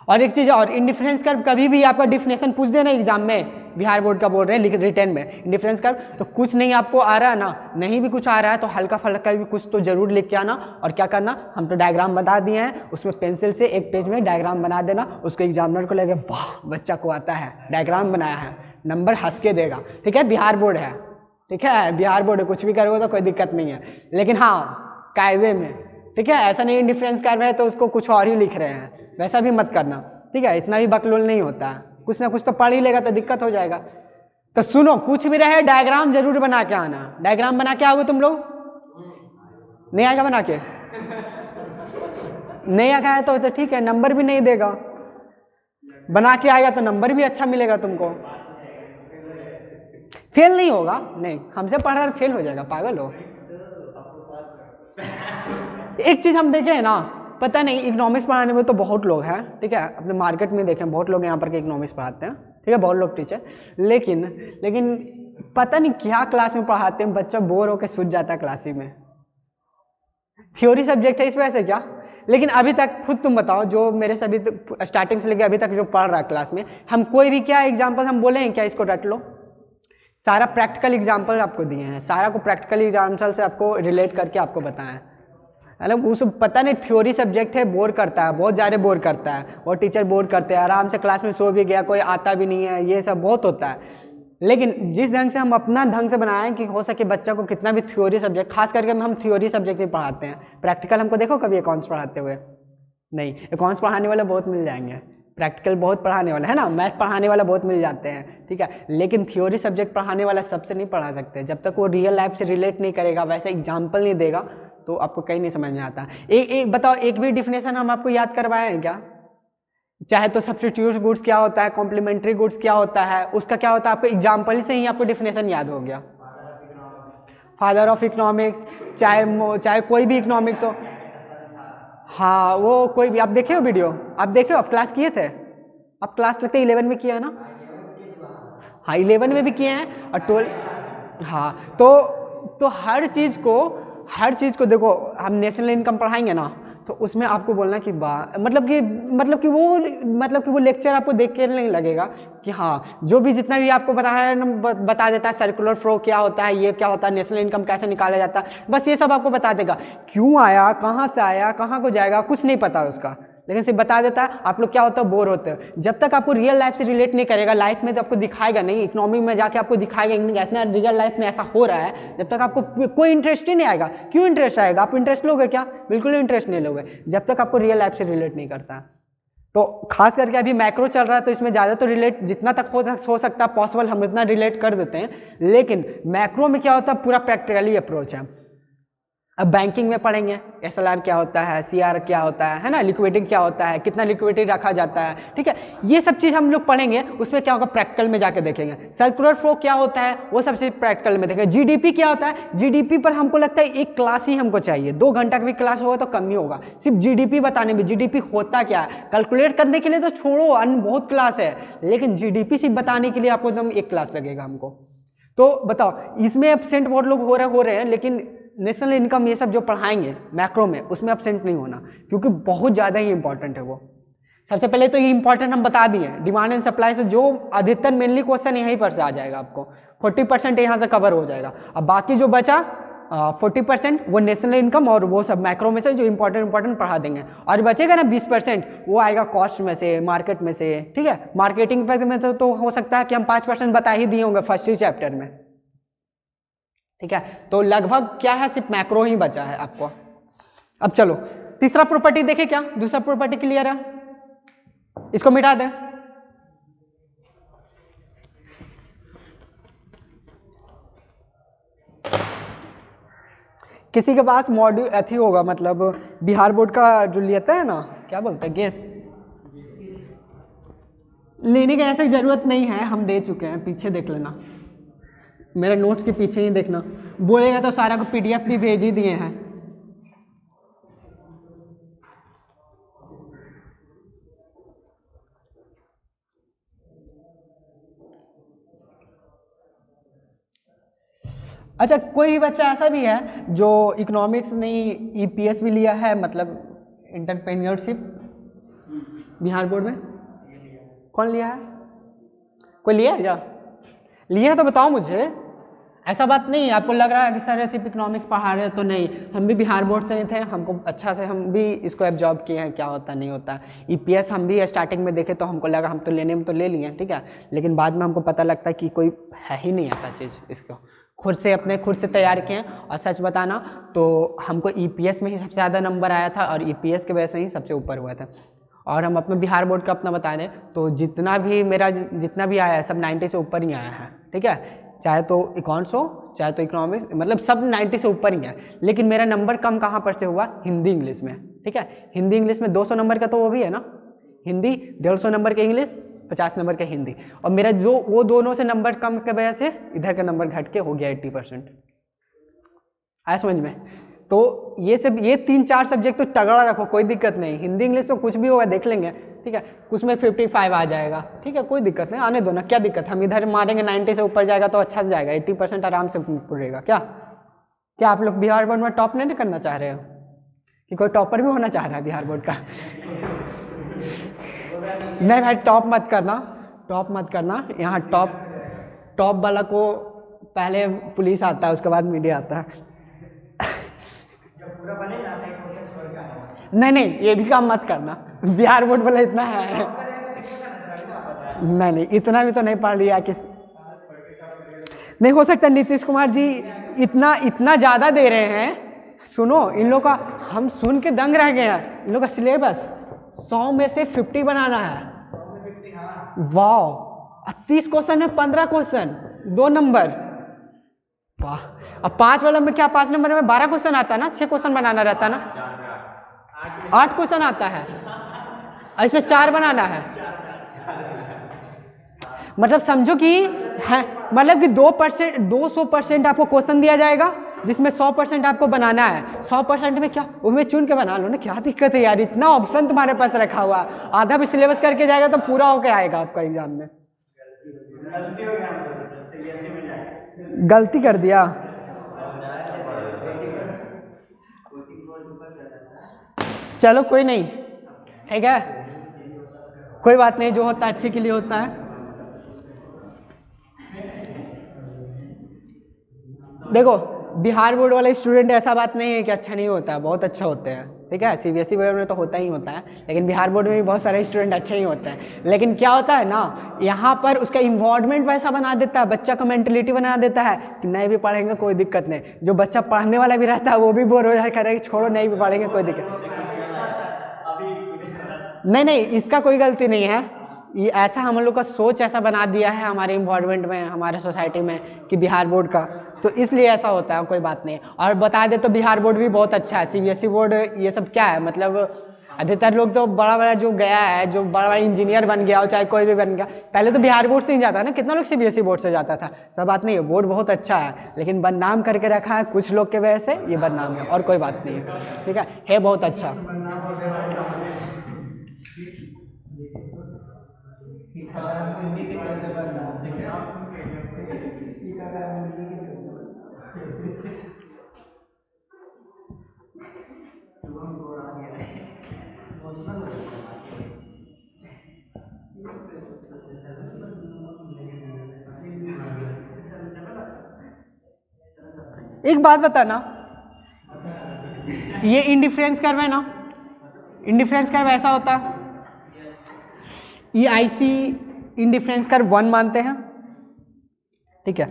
और एक चीज़ और, इंडिफरेंस कर्व कभी भी आपका डिफिनेशन पूछ देना एग्जाम में, बिहार बोर्ड का बोल रहे हैं रिटर्न में, इंडिफरेंस कर्व तो कुछ नहीं आपको आ रहा है ना, नहीं भी कुछ आ रहा है तो हल्का फल्का भी कुछ तो जरूर लिख के आना। और क्या करना, हम तो डायग्राम बता दिए हैं, उसमें पेंसिल से एक पेज में डायग्राम बना देना, उसको एग्जामिनर को लगे वाह बच्चा को आता है, डायग्राम बनाया है, नंबर हंस के देगा। ठीक है, बिहार बोर्ड है, ठीक है, बिहार बोर्ड है, कुछ भी करोगे तो कोई दिक्कत नहीं है, लेकिन हाँ कायदे में। ठीक है, ऐसा नहीं इंडिफरेंस कर रहे हैं तो उसको कुछ और ही लिख रहे हैं, वैसा भी मत करना। ठीक है, इतना भी बकलोल नहीं होता है, कुछ ना कुछ तो पढ़ ही लेगा तो दिक्कत हो जाएगा। तो सुनो, कुछ भी रहे डायग्राम जरूर बना के आना। डायग्राम बना के आओगे तुम लोग? नहीं आएगा बना के? नहीं आएगा है तो ठीक है, नंबर भी नहीं देगा, बना के आएगा तो नंबर भी अच्छा मिलेगा तुमको। फेल नहीं होगा, नहीं हमसे पढ़ा फेल हो जाएगा, पागल हो। एक चीज हम देखें ना, पता नहीं इकोनॉमिक्स पढ़ाने में तो बहुत लोग हैं, ठीक है, अपने मार्केट में देखें बहुत लोग यहाँ पर के इकोनॉमिक्स पढ़ाते हैं, ठीक है, बहुत लोग टीचर, लेकिन पता नहीं क्या क्लास में पढ़ाते हैं, बच्चा बोर होकर सूझ जाता है क्लास ही में। थ्योरी सब्जेक्ट है इस वजह से क्या, लेकिन अभी तक खुद तुम बताओ, जो मेरे से अभी स्टार्टिंग से लेकर अभी तक जो पढ़ रहा है क्लास में, हम कोई भी क्या एग्जाम्पल हम बोले हैं क्या इसको रट लो? सारा प्रैक्टिकल एग्जाम्पल आपको दिए हैं, सारा को प्रैक्टिकल एग्जाम्पल से आपको रिलेट करके आपको बताया है। मतलब उस पता नहीं थ्योरी सब्जेक्ट है, बोर करता है, बहुत ज़्यादा बोर करता है, और टीचर बोर करते हैं, आराम से क्लास में सो भी गया, कोई आता भी नहीं है, ये सब बहुत होता है। लेकिन जिस ढंग से हम अपना ढंग से बनाएं कि हो सके बच्चा को कितना भी थ्योरी सब्जेक्ट, खास करके हम थ्योरी सब्जेक्ट ही पढ़ाते हैं, प्रैक्टिकल हमको देखो कभी अकाउंट्स पढ़ाते हुए नहीं, अकाउंट्स पढ़ाने वाले बहुत मिल जाएंगे, प्रैक्टिकल बहुत पढ़ाने वाला है ना, मैथ पढ़ाने वाला बहुत मिल जाते हैं, ठीक है, लेकिन थ्योरी सब्जेक्ट पढ़ाने वाला सबसे नहीं पढ़ा सकते, जब तक वो रियल लाइफ से रिलेट नहीं करेगा, वैसे एग्जाम्पल नहीं देगा तो आपको कहीं नहीं समझ में आता। एक बताओ, एक भी डिफिनेशन हम आपको याद करवाए हैं क्या? चाहे तो सब्स्टिट्यूट गुड्स क्या होता है, कॉम्प्लीमेंट्री गुड्स क्या होता है, उसका क्या होता है, आपको एग्जाम्पल से ही आपको डिफिनेशन याद हो गया। फादर ऑफ इकोनॉमिक्स, चाहे कोई भी इकोनॉमिक्स हो, हाँ वो कोई भी, आप देखे हो वीडियो, आप देखे हो, आप क्लास किए थे, आप क्लास लगते 11 में किया है ना? हाँ 11 में भी किए हैं और 12, हाँ तो हर चीज़ को देखो, हम नेशनल इनकम पढ़ाएंगे ना तो उसमें आपको बोलना कि मतलब कि वो लेक्चर आपको देख के नहीं लगेगा कि हाँ जो भी जितना भी आपको बताया है ना, बता देता है सर्कुलर फ्लो क्या होता है, ये क्या होता है, नेशनल इनकम कैसे निकाला जाता है, बस ये सब आपको बता देगा, क्यों आया, कहाँ से आया, कहाँ को जाएगा, कुछ नहीं पता उसका, लेकिन सिर्फ बता देता है। आप लोग क्या होता है, बोर होते हो, जब तक आपको रियल लाइफ से रिलेट नहीं करेगा, लाइफ में तो आपको दिखाएगा नहीं, इकोनॉमी में जाके आपको दिखाएगा ऐसा रियल लाइफ में ऐसा हो रहा है, जब तक आपको कोई इंटरेस्ट ही नहीं आएगा। क्यों इंटरेस्ट आएगा, आप इंटरेस्ट लोगे क्या? बिल्कुल इंटरेस्ट नहीं लोगे, जब तक आपको रियल लाइफ से रिलेट नहीं करता। तो खास करके अभी मैक्रो चल रहा है तो इसमें ज़्यादा तो रिलेट जितना तक हो सकता है पॉसिबल हम इतना रिलेट कर देते हैं, लेकिन मैक्रो में क्या होता है, पूरा प्रैक्टिकली अप्रोच है। अब बैंकिंग में पढ़ेंगे SLR क्या होता है, CR क्या होता है ना, लिक्विडिटी क्या होता है, कितना लिक्विडिटी रखा जाता है, ठीक है, ये सब चीज़ हम लोग पढ़ेंगे, उसमें क्या होगा प्रैक्टिकल में जाके देखेंगे। सर्कुलर फ्लो क्या होता है वो सब चीज़ प्रैक्टिकल में देखेंगे। GDP क्या होता है, GDP पर हमको लगता है एक क्लास ही हमको चाहिए, 2 घंटा का भी क्लास होगा तो कम ही होगा, सिर्फ GDP बताने में, GDP होता क्या है, कैलकुलेट करने के लिए तो छोड़ो, अन्य बहुत क्लास है, लेकिन GDP सिर्फ बताने के लिए आपको एकदम एक क्लास लगेगा हमको। तो बताओ, इसमें एब्सेंट बहुत लोग हो रहे हैं, लेकिन नेशनल इनकम ये सब जो पढ़ाएंगे मैक्रो में, उसमें एब्सेंट नहीं होना, क्योंकि बहुत ज़्यादा ही इंपॉर्टेंट है वो। सबसे पहले तो ये इंपॉर्टेंट हम बता दिए, डिमांड एंड सप्लाई से जो अधिकतर मेनली क्वेश्चन यहीं पर से आ जाएगा, आपको 40% यहाँ से कवर हो जाएगा। अब बाकी जो बचा 40% वो नेशनल इनकम और वो सब मैक्रो में से जो इंपॉर्टेंट पढ़ा देंगे, और बचेगा ना 20% वो आएगा कॉस्ट में से, मार्केट में से, ठीक है, मार्केटिंग में तो हो सकता है कि हम 5% बता ही दिए होंगे फर्स्ट ही चैप्टर में, ठीक है, तो लगभग क्या है, सिर्फ मैक्रो ही बचा है आपको। अब चलो तीसरा प्रॉपर्टी देखें क्या, दूसरा प्रॉपर्टी क्लियर है, इसको मिटा दें। किसी के पास मॉड्यूल अथी होगा, मतलब बिहार बोर्ड का जो लेता है ना, क्या बोलते हैं, गेस लेने की ऐसी जरूरत नहीं है, हम दे चुके हैं, पीछे देख लेना, मेरे नोट्स के पीछे ही देखना, बोलेगा तो सारा को PDF भी भेज ही दिए हैं। अच्छा, कोई भी बच्चा ऐसा भी है जो इकोनॉमिक्स नहीं EPS भी लिया है, मतलब एंटरप्रेन्योरशिप बिहार बोर्ड में? कौन लिया है? कोई लिया है क्या? लिया है तो बताओ मुझे। ऐसा बात नहीं, आपको लग रहा है कि सर सिर्फ इकोनॉमिक्स पढ़ा रहे हैं, तो नहीं, हम भी बिहार बोर्ड से ही थे, हमको अच्छा से हम भी इसको एब्जॉर्ब किए हैं क्या होता नहीं होता। ईपीएस हम भी स्टार्टिंग में देखे तो हमको लगा हम तो लेने में तो ले लिए, ठीक है, लेकिन बाद में हमको पता लगता है कि कोई है ही नहीं ऐसा चीज़। इसको खुद से तैयार किए। और सच बताना तो हमको ईपीएस में ही सबसे ज़्यादा नंबर आया था और ईपीएस के वजह से ही सबसे ऊपर हुआ था। और हम अपने बिहार बोर्ड का अपना बता दें तो जितना भी आया है सब 90 से ऊपर ही आया है, ठीक है, चाहे तो इकॉन्स हो चाहे तो इकोनॉमिक्स, मतलब सब 90 से ऊपर ही है। लेकिन मेरा नंबर कम कहाँ पर से हुआ? हिंदी इंग्लिश में, ठीक है। हिंदी इंग्लिश में 200 नंबर का तो वो भी है ना, हिंदी 150 नंबर के इंग्लिश, 50 नंबर का हिंदी, और मेरा जो वो दोनों से नंबर कम के वजह से इधर का नंबर घट के हो गया 80%। आया समझ में? तो ये 3-4 सब्जेक्ट तो तगड़ा रखो, कोई दिक्कत नहीं। हिंदी इंग्लिश तो कुछ भी होगा देख लेंगे, ठीक है, उसमें 55 आ जाएगा, ठीक है, कोई दिक्कत नहीं, आने दो ना, क्या दिक्कत, हम इधर मारेंगे 90 से ऊपर जाएगा तो अच्छा जाएगा, 80% आराम से पूरेगा। क्या आप लोग बिहार बोर्ड में टॉप नहीं करना चाह रहे हो? कि कोई टॉपर भी होना चाह रहा है बिहार बोर्ड का? नहीं भाई, टॉप मत करना। यहाँ टॉप वाला को पहले पुलिस आता है, उसके बाद मीडिया आता है। नहीं, ये भी काम मत करना, बिहार बोर्ड वाला इतना है। नहीं, इतना भी तो नहीं पढ़ लिया कि नहीं हो सकता। नीतीश कुमार जी इतना ज़्यादा दे रहे हैं। सुनो, इन लोग का हम सुन के दंग रह गए हैं। इन लोग का सिलेबस 100 में से 50 बनाना है। वाह, 30 क्वेश्चन है, 15 क्वेश्चन, 2 नंबर। वाह, अब 5 वाला में क्या, 5 नंबर में 12 क्वेश्चन आता है ना, 6 क्वेश्चन बनाना रहता है ना, 8 क्वेश्चन आता है, और इसमें 4 बनाना है। मतलब समझो कि है, मतलब कि 200% आपको क्वेश्चन दिया जाएगा, जिसमें 100% आपको बनाना है। 100% में क्या, उसमें चुन के बना लो ना, क्या दिक्कत है यार, इतना ऑप्शन तुम्हारे पास रखा हुआ। आधा भी सिलेबस करके जाएगा तो पूरा होके आएगा आपका एग्जाम में। गलती कर दिया, चलो कोई नहीं, ठीक है, कोई बात नहीं, जो होता है अच्छे के लिए होता है। देखो, बिहार बोर्ड वाले स्टूडेंट ऐसा बात नहीं है कि अच्छा नहीं होता है, बहुत अच्छा होते हैं, ठीक है। सीबीएसई बोर्ड में तो होता ही होता है, लेकिन बिहार बोर्ड में भी बहुत सारे स्टूडेंट अच्छे ही होते हैं। लेकिन क्या होता है ना, यहाँ पर उसका इन्वायरमेंट वैसा बना देता है, बच्चा का मेंटलिटी बना देता है कि नहीं भी पढ़ेंगे कोई दिक्कत नहीं। जो बच्चा पढ़ने वाला भी रहता है वो भी बोर हो जाए, करेगा छोड़ो नहीं भी पढ़ेंगे कोई दिक्कत नहीं, इसका कोई गलती नहीं है। ये ऐसा हम लोग का सोच ऐसा बना दिया है हमारे इन्वायरमेंट में, हमारे सोसाइटी में, कि बिहार बोर्ड का, तो इसलिए ऐसा होता है, कोई बात नहीं। और बता दे तो बिहार बोर्ड भी बहुत अच्छा है। सीबीएसई बोर्ड ये सब क्या है, मतलब अधिकतर लोग तो बड़ा जो गया है, जो बड़ा इंजीनियर बन गया हो चाहे कोई भी बन गया, पहले तो बिहार बोर्ड से ही जाता है ना, कितना लोग सीबीएसई बोर्ड से जाता था। सब बात नहीं है, बोर्ड बहुत अच्छा है, लेकिन बदनाम करके रखा है कुछ लोग के वजह से, ये बदनाम है, और कोई बात नहीं है, ठीक है बहुत अच्छा। एक बात बताना, ये इंडिफरेंस कर्व है ना, इंडिफरेंस कर्व ऐसा होता है, ये आईसी इंडिफरेंस कर्व 1 मानते हैं, ठीक है।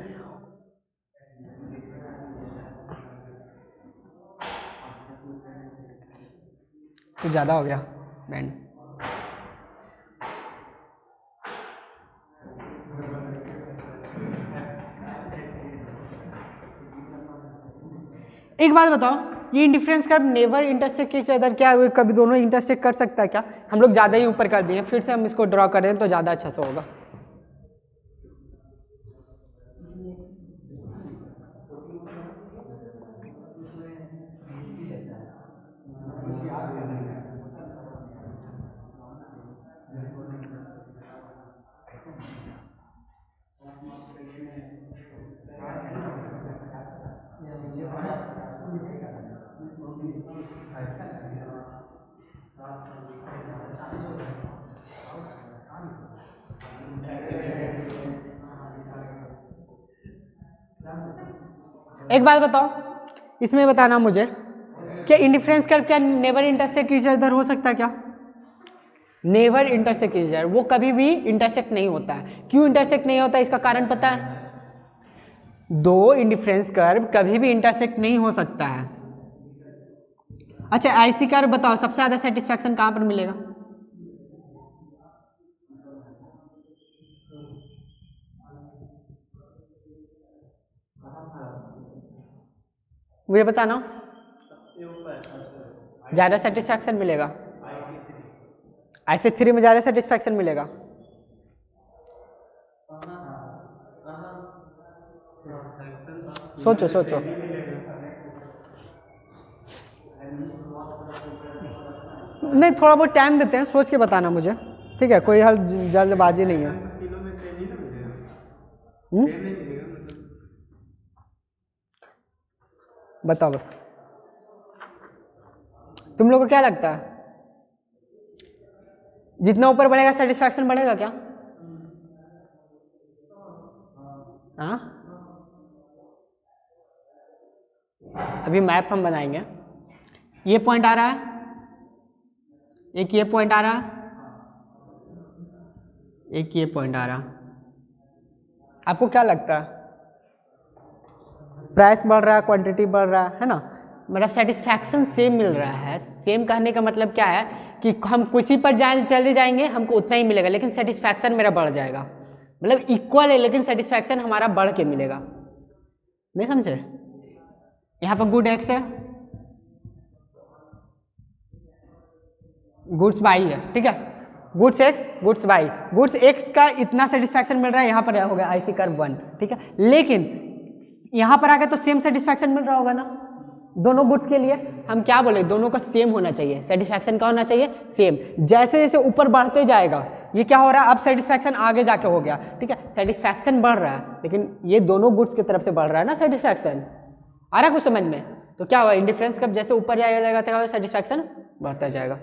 कुछ ज़्यादा हो गया बैंड। एक बात बताओ, ये indifference curve never intersect each other, क्या कभी दोनों इंटरसेक्ट कर सकता है क्या? हम लोग ज़्यादा ही ऊपर कर दिए, फिर से हम इसको ड्रॉ कर दें तो ज़्यादा अच्छा से होगा। एक बात बताओ, इसमें बताना मुझे क्या इंडिफरेंस कर्व क्या नेवर इंटरसेक्ट ईच अदर हो सकता है क्या? नेवर इंटरसेक्ट ईच अदर, वो कभी भी इंटरसेक्ट नहीं होता है। क्यों इंटरसेक्ट नहीं होता, इसका कारण पता है? दो इंडिफरेंस कर्व कभी भी इंटरसेक्ट नहीं हो सकता है। अच्छा आईसी कर्व बताओ, सबसे ज्यादा सेटिस्फैक्शन कहां पर मिलेगा? मुझे बताना, ज्यादा सेटिस्फैक्शन मिलेगा IC3 में, ज्यादा सेटिस्फैक्शन मिलेगा। सोचो सोचो, नहीं थोड़ा बहुत टाइम देते हैं, सोच के बताना मुझे, ठीक है? कोई हल जल्दबाजी नहीं है। बताओ तुम लोग को क्या लगता है, जितना ऊपर बढ़ेगा सेटिस्फैक्शन बढ़ेगा क्या? हाँ, अभी मैप हम बनाएंगे। ये पॉइंट आ रहा है, एक ये पॉइंट आ रहा है, एक ये पॉइंट आ रहा है। आपको क्या लगता है, प्राइस बढ़ रहा है, क्वांटिटी बढ़ रहा है ना? मतलब सेटिस्फैक्शन सेम मिल रहा है। सेम कहने का मतलब क्या है कि हम किसी पर चले जाएंगे हमको उतना ही मिलेगा, लेकिन सेटिस्फैक्शन मेरा बढ़ जाएगा। मतलब इक्वल है लेकिन सेटिस्फैक्शन हमारा बढ़ के मिलेगा। नहीं समझे? यहाँ पर गुड एक्स है, गुड्स वाई है, ठीक है? Goods X, goods Y, goods X का इतना सेटिस्फैक्शन मिल रहा है, यहाँ पर हो गया IC कर्व 1, ठीक है? लेकिन यहाँ पर आ गया तो सेम सेटिस्फैक्शन मिल रहा होगा ना दोनों गुड्स के लिए। हम क्या बोले, दोनों का सेम होना चाहिए, सेटिस्फैक्शन का होना चाहिए सेम। जैसे जैसे ऊपर बढ़ते जाएगा ये क्या हो रहा है, अब सेटिस्फैक्शन आगे जाके हो गया, ठीक है? सेटिस्फैक्शन बढ़ रहा है लेकिन ये दोनों गुड्स की तरफ से बढ़ रहा है ना सेटिस्फैक्शन। आ रहा है कुछ समझ में? तो क्या होगा, इंडिफरेंस कब जैसे ऊपर जाएगा सेटिस्फैक्शन बढ़ता जाएगा,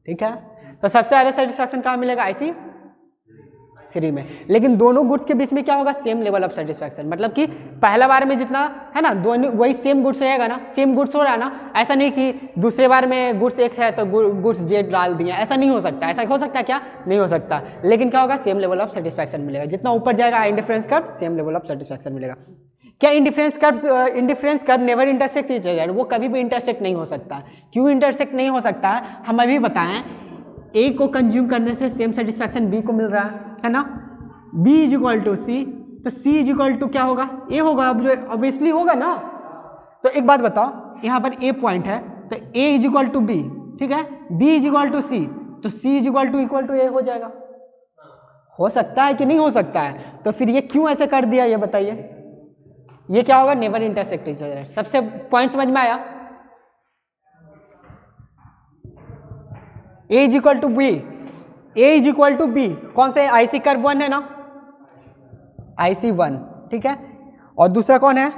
ठीक है? तो सबसे ज़्यादा सेटिस्फैक्शन कहाँ मिलेगा, IC3 में। लेकिन दोनों गुड्स के बीच में क्या होगा, सेम लेवल ऑफ सेटिस्फैक्शन। मतलब कि पहला बार में जितना है ना, दोनों वही सेम गुड्स रहेगा ना, सेम गुड्स हो रहा है ना। ऐसा नहीं कि दूसरे बार में गुड्स X है तो गुड्स Z डाल दिया, ऐसा नहीं हो सकता। ऐसा हो सकता है क्या? नहीं हो सकता। लेकिन क्या होगा, सेम लेवल ऑफ सेटिस्फैक्शन मिलेगा। जितना ऊपर जाएगा indifference curve, same level of satisfaction मिलेगा। क्या indifference curve never intersect each other, वो कभी भी इंटरसेक्ट नहीं हो सकता। क्यों इंटरसेक्ट नहीं हो सकता है, हम अभी बताएं। A को कंज्यूम करने से सेम सेटिस्फैक्शन B को मिल रहा है ना? B is equal to C, तो C इज इक्वल टू क्या होगा, A होगा। अब जो ऑब्वियसली होगा ना। तो एक बात बताओ, यहाँ पर A पॉइंट है तो A is equal to B, ठीक है? B is equal to C, तो C is equal to A हो जाएगा। हो सकता है कि नहीं हो सकता है? तो फिर ये क्यों ऐसे कर दिया ये बताइए। ये क्या होगा, नेवर इंटरसेक्ट ईच अदर। सबसे पॉइंट समझ में आया? A is equal to B, A is equal to B कौन से, IC कर्व 1 है ना, IC1, ठीक है? और दूसरा कौन है,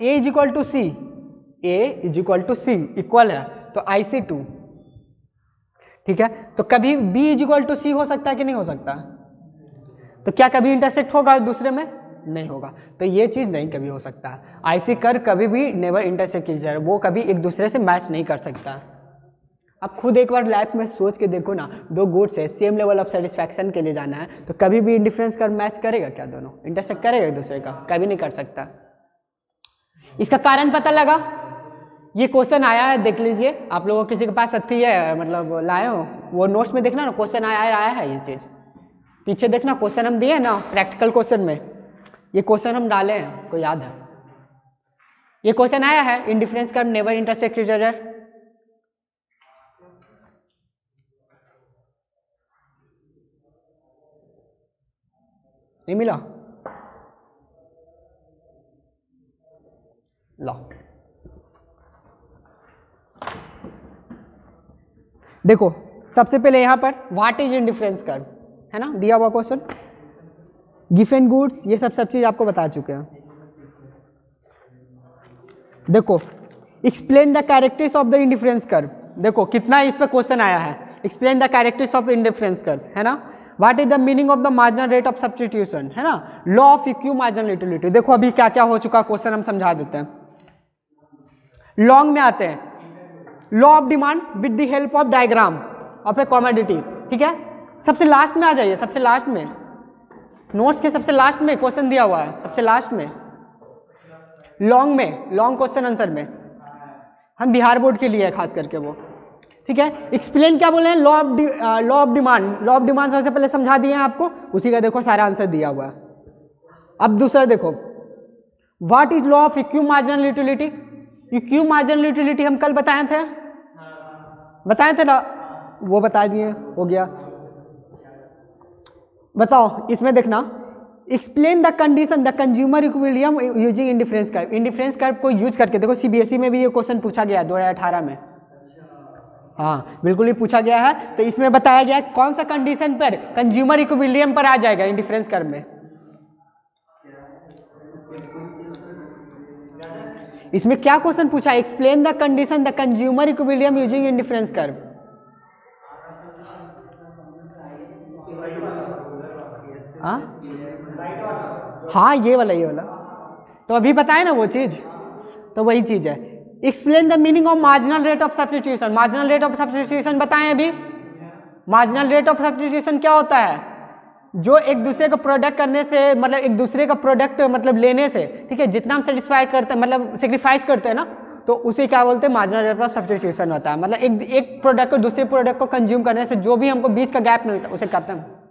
A is equal to C, A is equal to C equal है तो IC2, ठीक है? तो कभी B is equal to C हो सकता है कि नहीं हो सकता? तो क्या कभी इंटरसेक्ट होगा दूसरे में? नहीं होगा। तो ये चीज नहीं कभी हो सकता। IC कर्व कभी भी नेवर इंटरसेक्ट ईच अदर, वो कभी एक दूसरे से मैच नहीं कर सकता। आप खुद एक बार लाइफ में सोच के देखो ना, दो गुड्स है, सेम लेवल ऑफ सेटिस्फैक्शन के लिए जाना है, तो कभी भी इंडिफरेंस कर्व मैच करेगा क्या? दोनों इंटरसेक्ट करेगा एक दूसरे का? कभी नहीं कर सकता। इसका कारण पता लगा? ये क्वेश्चन आया है, देख लीजिए। आप लोगों किसी के पास अथी है, मतलब लाए हो वो नोट्स में देखना ना, क्वेश्चन आया है ये चीज। पीछे देखना क्वेश्चन हम दिए ना प्रैक्टिकल क्वेश्चन में, ये क्वेश्चन हम डाले हैं, को याद है? ये क्वेश्चन आया है, indifference curve never intersect each other. नहीं मिला? लो देखो, सबसे पहले यहां पर व्हाट इज इंडिफरेंस कर्व है ना, दिया हुआ क्वेश्चन, गिवन गुड्स, ये सब चीज आपको बता चुके हैं। देखो, explain the characteristics of the indifference curve. देखो कितना इस पे क्वेश्चन आया है, explain the characteristics of indifference curve, है ना? What is the meaning of the marginal rate of substitution, है ना? Law of equi marginal utility. देखो अभी क्या क्या हो चुका क्वेश्चन हम समझा देते हैं। लॉन्ग में आते हैं law of demand with the help of diagram of A commodity. ठीक है, सबसे लास्ट में आ जाइए, सबसे लास्ट में नोट्स के सबसे लास्ट में क्वेश्चन दिया हुआ है, सबसे लास्ट में लॉन्ग में, लॉन्ग क्वेश्चन आंसर में, हम बिहार बोर्ड के लिए है खास करके वो। ठीक है, एक्सप्लेन क्या बोले हैं, law of demand. Law of demand सबसे पहले समझा दिए हैं आपको, उसी का देखो सारा आंसर दिया हुआ है। अब दूसरा देखो, what is law of equi marginal utility. Equi marginal utility हम कल बताए थे ना, वो बता दिए, हो गया। बताओ इसमें देखना, explain the condition the consumer equilibrium using indifference curve. Indifference curve को यूज करके देखो, सीबीएसई में भी ये क्वेश्चन पूछा गया है 2018 में। हाँ बिल्कुल ही पूछा गया है। तो इसमें बताया गया है कौन सा कंडीशन पर कंज्यूमर इक्विलिब्रियम पर आ जाएगा इंडिफरेंस कर्व में। इसमें क्या क्वेश्चन पूछा, explain the condition the consumer equilibrium using indifference curve. हाँ ये वाला तो अभी बताए ना वो चीज, तो वही चीज है। Explain the meaning of marginal rate of substitution. Marginal rate of substitution बताएं अभी। मार्जिनल रेट ऑफ सब्स्टिट्यूशन क्या होता है, जो एक दूसरे का प्रोडक्ट करने से, मतलब एक दूसरे का प्रोडक्ट मतलब लेने से, ठीक है, जितना हम सेटिस्फाई करते हैं, मतलब सेक्रीफाइस करते हैं ना, तो उसे क्या बोलते हैं, मार्जिनल रेट ऑफ सब्स्टिट्यूशन होता है। मतलब एक प्रोडक्ट को दूसरे प्रोडक्ट को कंज्यूम करने से जो भी हमको बीच का गैप मिलता है उसे कहते हैं।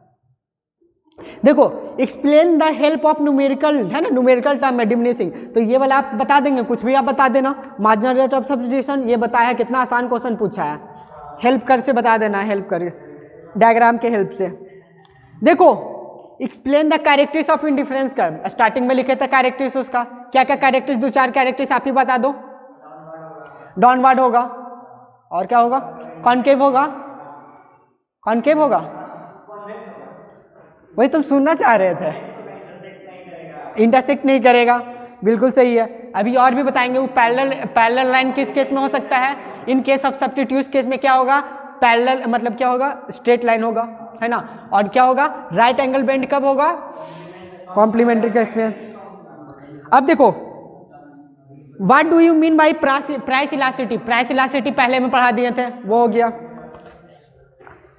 देखो, explain the help of numerical, है ना, न्यूमेरिकल टर्म में डिमिनिशिंग, तो ये वाला आप बता देंगे, कुछ भी आप बता देना। मार्जिनल रेट ऑफ सब्स्टिट्यूशन ये बताया है, कितना आसान क्वेश्चन पूछा है, हेल्प कर से बता देना, हेल्प कर डायग्राम के हेल्प से। देखो, explain the characteristics of indifference curve. Starting में लिखे थे कैरेक्टरिस्टिक्स उसका, क्या क्या कैरेक्टरिस्टिक्स, 2-4 कैरेक्टरिस्टिक्स आप ही बता दो। डाउनवर्ड होगा, और क्या होगा, कॉनकेव होगा, कॉनकेव होगा, वही तुम सुनना चाह रहे थे, इंटरसेक्ट नहीं करेगा, बिल्कुल सही है। अभी और भी बताएंगे, वो पैरेलल लाइन किस केस में हो सकता है, इन केस ऑफ सब्स्टिट्यूट केस में क्या होगा, पैरेलल मतलब क्या होगा, स्ट्रेट लाइन होगा, है ना, और क्या होगा, राइट एंगल बेंड कब होगा, कॉम्प्लीमेंट्री केस में। अब देखो, what do you mean by price elasticity. Price elasticity पहले में पढ़ा दिए थे, वो हो गया,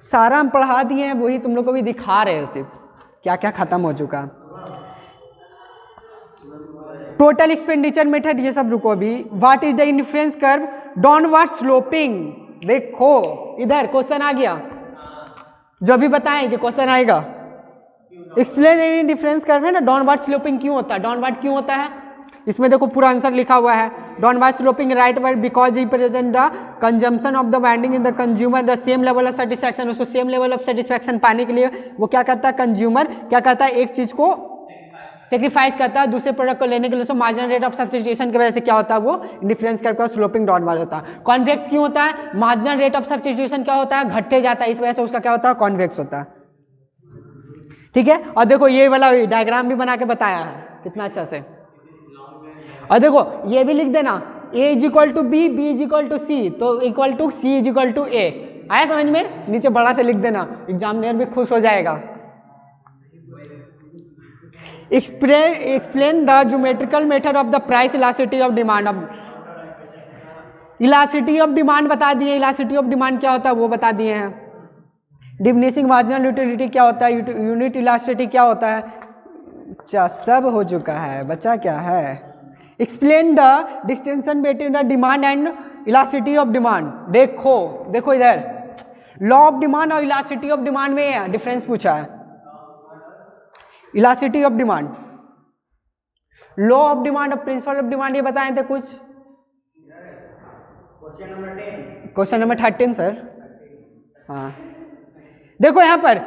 सारा हम पढ़ा दिए हैं, वही तुम लोग को भी दिखा रहे हैं, सिर्फ क्या क्या खत्म हो चुका। टोटल एक्सपेंडिचर मेथड ये सब रुको अभी। What is the indifference curve, downward sloping. देखो इधर क्वेश्चन आ गया, जो भी बताएं कि क्वेश्चन आएगा। एक्सप्लेन इंडिफरेंस कर्व है ना, डाउनवर्ड स्लोपिंग क्यों होता है, डाउनवर्ड क्यों होता है, इसमें देखो पूरा आंसर लिखा हुआ है। Downward sloping right word because he present the consumption of the winding in the consumer the same level of satisfaction. उसको सेम लेवल ऑफ सेटिस्फैक्शन पाने के लिए वो क्या करता है, कंज्यूमर क्या करता है, एक चीज को सेक्रीफाइस करता है दूसरे प्रोडक्ट को लेने के लिए। तो मार्जिनल रेट ऑफ सब्स्टिट्यूशन की वजह से क्या होता है, वो इंडिफरेंस कर्व का स्लोपिंग डाउनवर्ड होता है। कॉन्वेक्स क्यों होता है, मार्जिनल रेट ऑफ सब्स्टिट्यूशन क्या होता है, घटते जाता है, इस वजह से उसका क्या होता है, कॉन्वेक्स होता है। ठीक है, और देखो ये वाला डायग्राम भी बना के बताया है कितना अच्छा से। और देखो ये भी लिख देना, A is equal to B, B is equal to C, तो equal to C is equal to A. आया समझ में, नीचे बड़ा से लिख देना, एग्जामिनर भी खुश हो जाएगा। Explain the geometrical method of the price elasticity of demand. Of elasticity of demand बता दिए, इलास्टिसिटी ऑफ डिमांड क्या होता है वो बता दिए हैं। डिमिनिशिंग मार्जिनल यूटिलिटी क्या होता है, यूनिट इलास्टिसिटी क्या होता है, अच्छा सब हो चुका है, बचा क्या है। Explain the distinction between the demand and elasticity of demand. देखो देखो इधर लॉ ऑफ डिमांड और इलास्टिसिटी ऑफ डिमांड में डिफरेंस पूछा है। Elasticity of demand, law of demand और प्रिंसिपल ऑफ डिमांड ये बताए थे कुछ, क्वेश्चन नंबर 13 सर। हाँ देखो यहां पर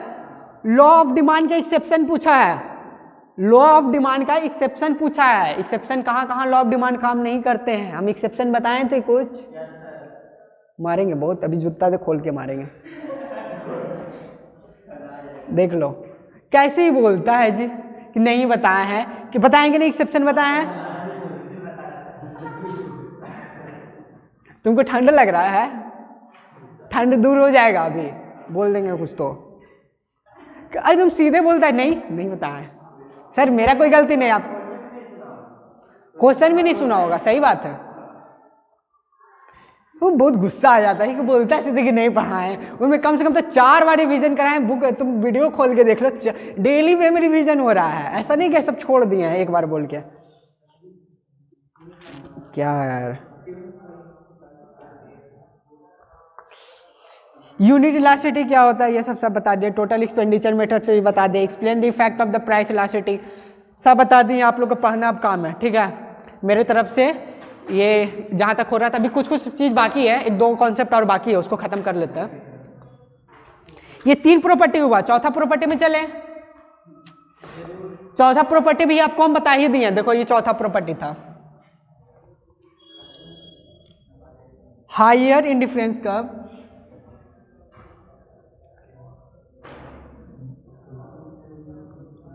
लॉ ऑफ डिमांड का एक्सेप्शन पूछा है, लॉ ऑफ डिमांड का एक्सेप्शन पूछा है। एक्सेप्शन कहाँ कहाँ लॉ ऑफ डिमांड काम नहीं करते हैं, हम एक्सेप्शन बताए थे कुछ। मारेंगे बहुत, अभी जूता से खोल के मारेंगे, देख लो कैसे ही बोलता है जी कि नहीं बताया है, कि बताएंगे नहीं, एक्सेप्शन बताए हैं। तुमको ठंड लग रहा है, ठंड दूर हो जाएगा, अभी बोल देंगे कुछ तो। अरे तुम सीधे बोलता है नहीं नहीं बताया है सर, मेरा कोई गलती नहीं, आप क्वेश्चन भी नहीं सुना होगा, सही बात है। वो बहुत गुस्सा आ जाता है कि बोलता है सीधे कि नहीं पढ़ाए, उनमें कम से कम तो 4 बार रिवीजन कराएं। बुक तुम वीडियो खोल के देख लो, डेली वे में रिवीजन हो रहा है, ऐसा नहीं कि सब छोड़ दिए हैं एक बार बोल के। क्या यार, यूनिट इलास्टिसिटी क्या होता है ये सब बता दिए, टोटल एक्सपेंडिचर मेथड से भी बता दिए, explain the effect of the price elasticity सब बता दिए। आप लोग को पढ़ना अब काम है, ठीक है। मेरे तरफ से ये जहाँ तक हो रहा था, अभी कुछ चीज़ बाकी है, 1-2 कॉन्सेप्ट और बाकी है, उसको खत्म कर लेते हैं। ये 3 प्रॉपर्टी हुआ, चौथा प्रॉपर्टी में चले। चौथा प्रॉपर्टी भी आपको हम बता ही दिए, देखो ये चौथा प्रॉपर्टी था, higher indifference curve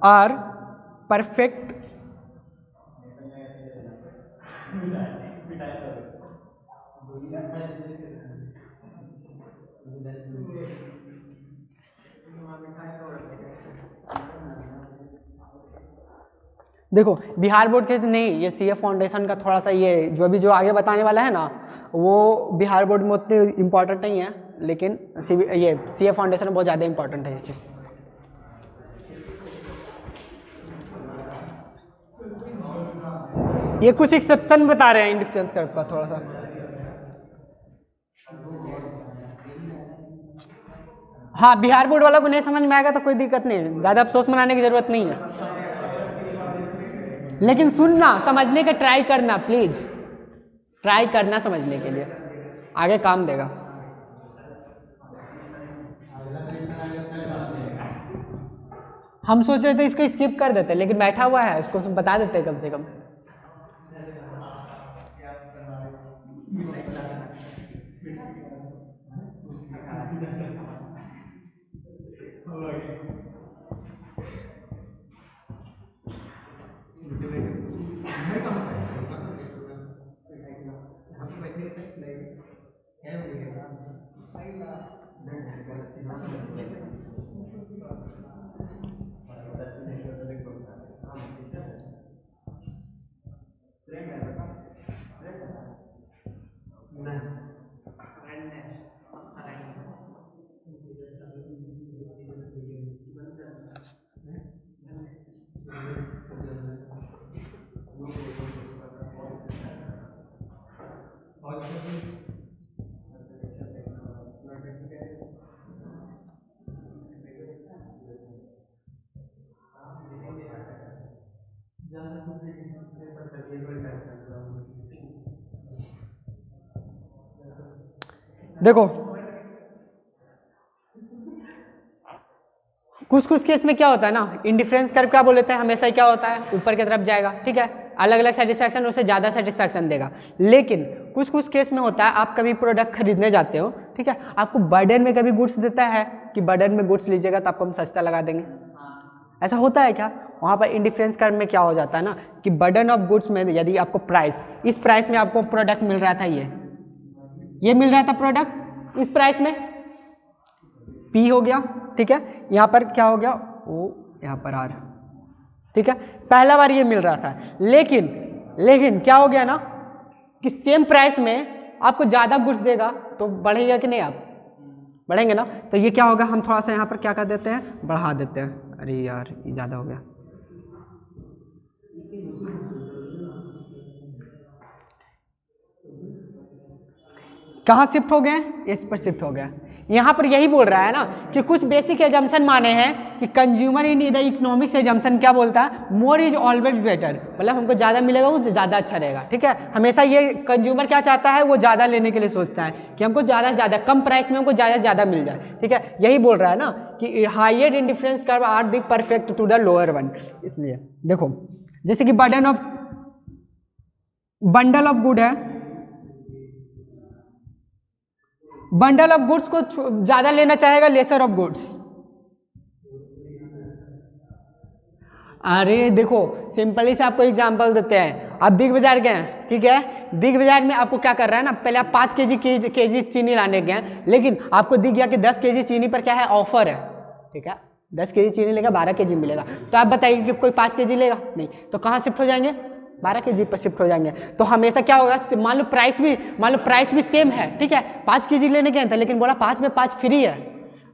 are perfect देखो बिहार बोर्ड के नहीं, ये सीए फाउंडेशन का थोड़ा सा ये जो आगे बताने वाला है ना, वो बिहार बोर्ड में उतनी इंपॉर्टेंट नहीं है, लेकिन ये सीए फाउंडेशन में बहुत ज़्यादा इंपॉर्टेंट है ये चीज़। ये कुछ एक्सेप्शन बता रहे हैं इंडिफरेंस कर्व का थोड़ा सा। हाँ, बिहार बोर्ड वालों को नहीं समझ में आएगा तो कोई दिक्कत नहीं है, ज़्यादा अफसोस मनाने की जरूरत नहीं है, लेकिन सुनना, समझने का ट्राई करना, प्लीज ट्राई करना समझने के लिए, आगे काम देगा। हम सोच रहे थे इसको स्किप कर देते, लेकिन बैठा हुआ है, उसको बता देते कम से कम। देखो कुछ केस में क्या होता है ना, इंडिफरेंस कर्व क्या बोल लेते हैं, हमेशा ही क्या होता है, ऊपर की तरफ जाएगा, ठीक है। अलग अलग सेटिस्फैक्शन उससे ज़्यादा सेटिस्फैक्शन देगा। लेकिन कुछ केस में होता है, आप कभी प्रोडक्ट खरीदने जाते हो, ठीक है, आपको बर्डन में कभी गुड्स देता है कि बर्डन में गुड्स लीजिएगा तो आपको हम सस्ता लगा देंगे, ऐसा होता है क्या? वहाँ पर इंडिफरेंस कर्व में क्या हो जाता है ना कि बर्डन ऑफ गुड्स में यदि आपको प्राइस, इस प्राइस में आपको प्रोडक्ट मिल रहा था, ये मिल रहा था प्रोडक्ट इस प्राइस में, P हो गया, ठीक है, यहाँ पर क्या हो गया, O, यहाँ पर R, ठीक है, पहला बार ये मिल रहा था। लेकिन क्या हो गया ना कि सेम प्राइस में आपको ज़्यादा गुड्स देगा तो बढ़ेगा कि नहीं, आप बढ़ेंगे ना। तो ये क्या होगा, हम थोड़ा सा यहाँ पर क्या कर देते हैं, बढ़ा देते हैं। अरे यार ये ज़्यादा हो गया, कहाँ शिफ्ट हो गए, इस पर शिफ्ट हो गया। यहाँ पर यही बोल रहा है ना कि कुछ बेसिक एजम्पशन माने हैं कि consumer in the economics assumption क्या बोलता है, मोर इज ऑलवेज बेटर, मतलब हमको ज़्यादा मिलेगा वो ज़्यादा अच्छा रहेगा, ठीक है। हमेशा ये कंज्यूमर क्या चाहता है, वो ज़्यादा लेने के लिए सोचता है कि हमको ज़्यादा से ज़्यादा कम प्राइस में हमको ज़्यादा से ज़्यादा मिल जाए, ठीक है। यही बोल रहा है ना कि higher indifference curve are the perfect to the lower one. इसलिए देखो जैसे कि बंडल ऑफ गुड है, बंडल ऑफ गुड्स को ज्यादा लेना चाहेगा लेसर ऑफ गुड्स। अरे देखो सिंपली से आपको एग्जांपल देते हैं, आप बिग बाजार गए, ठीक है, बिग बाजार में आपको क्या कर रहा है ना, पहले आप 5 केजी चीनी लाने गए, लेकिन आपको दिख गया कि 10 केजी चीनी पर क्या है, ऑफर है, ठीक है, 10 केजी चीनी लेगा 12 केजी मिलेगा, तो आप बताइए कि कोई 5 केजी लेगा नहीं, तो कहाँ शिफ्ट हो जाएंगे, 12 kg पर शिफ्ट हो जाएंगे। तो हमेशा क्या होगा, मान लो प्राइस भी सेम है, ठीक है, 5 kg लेने गए थे लेकिन बोला 5 में 5 फ्री है।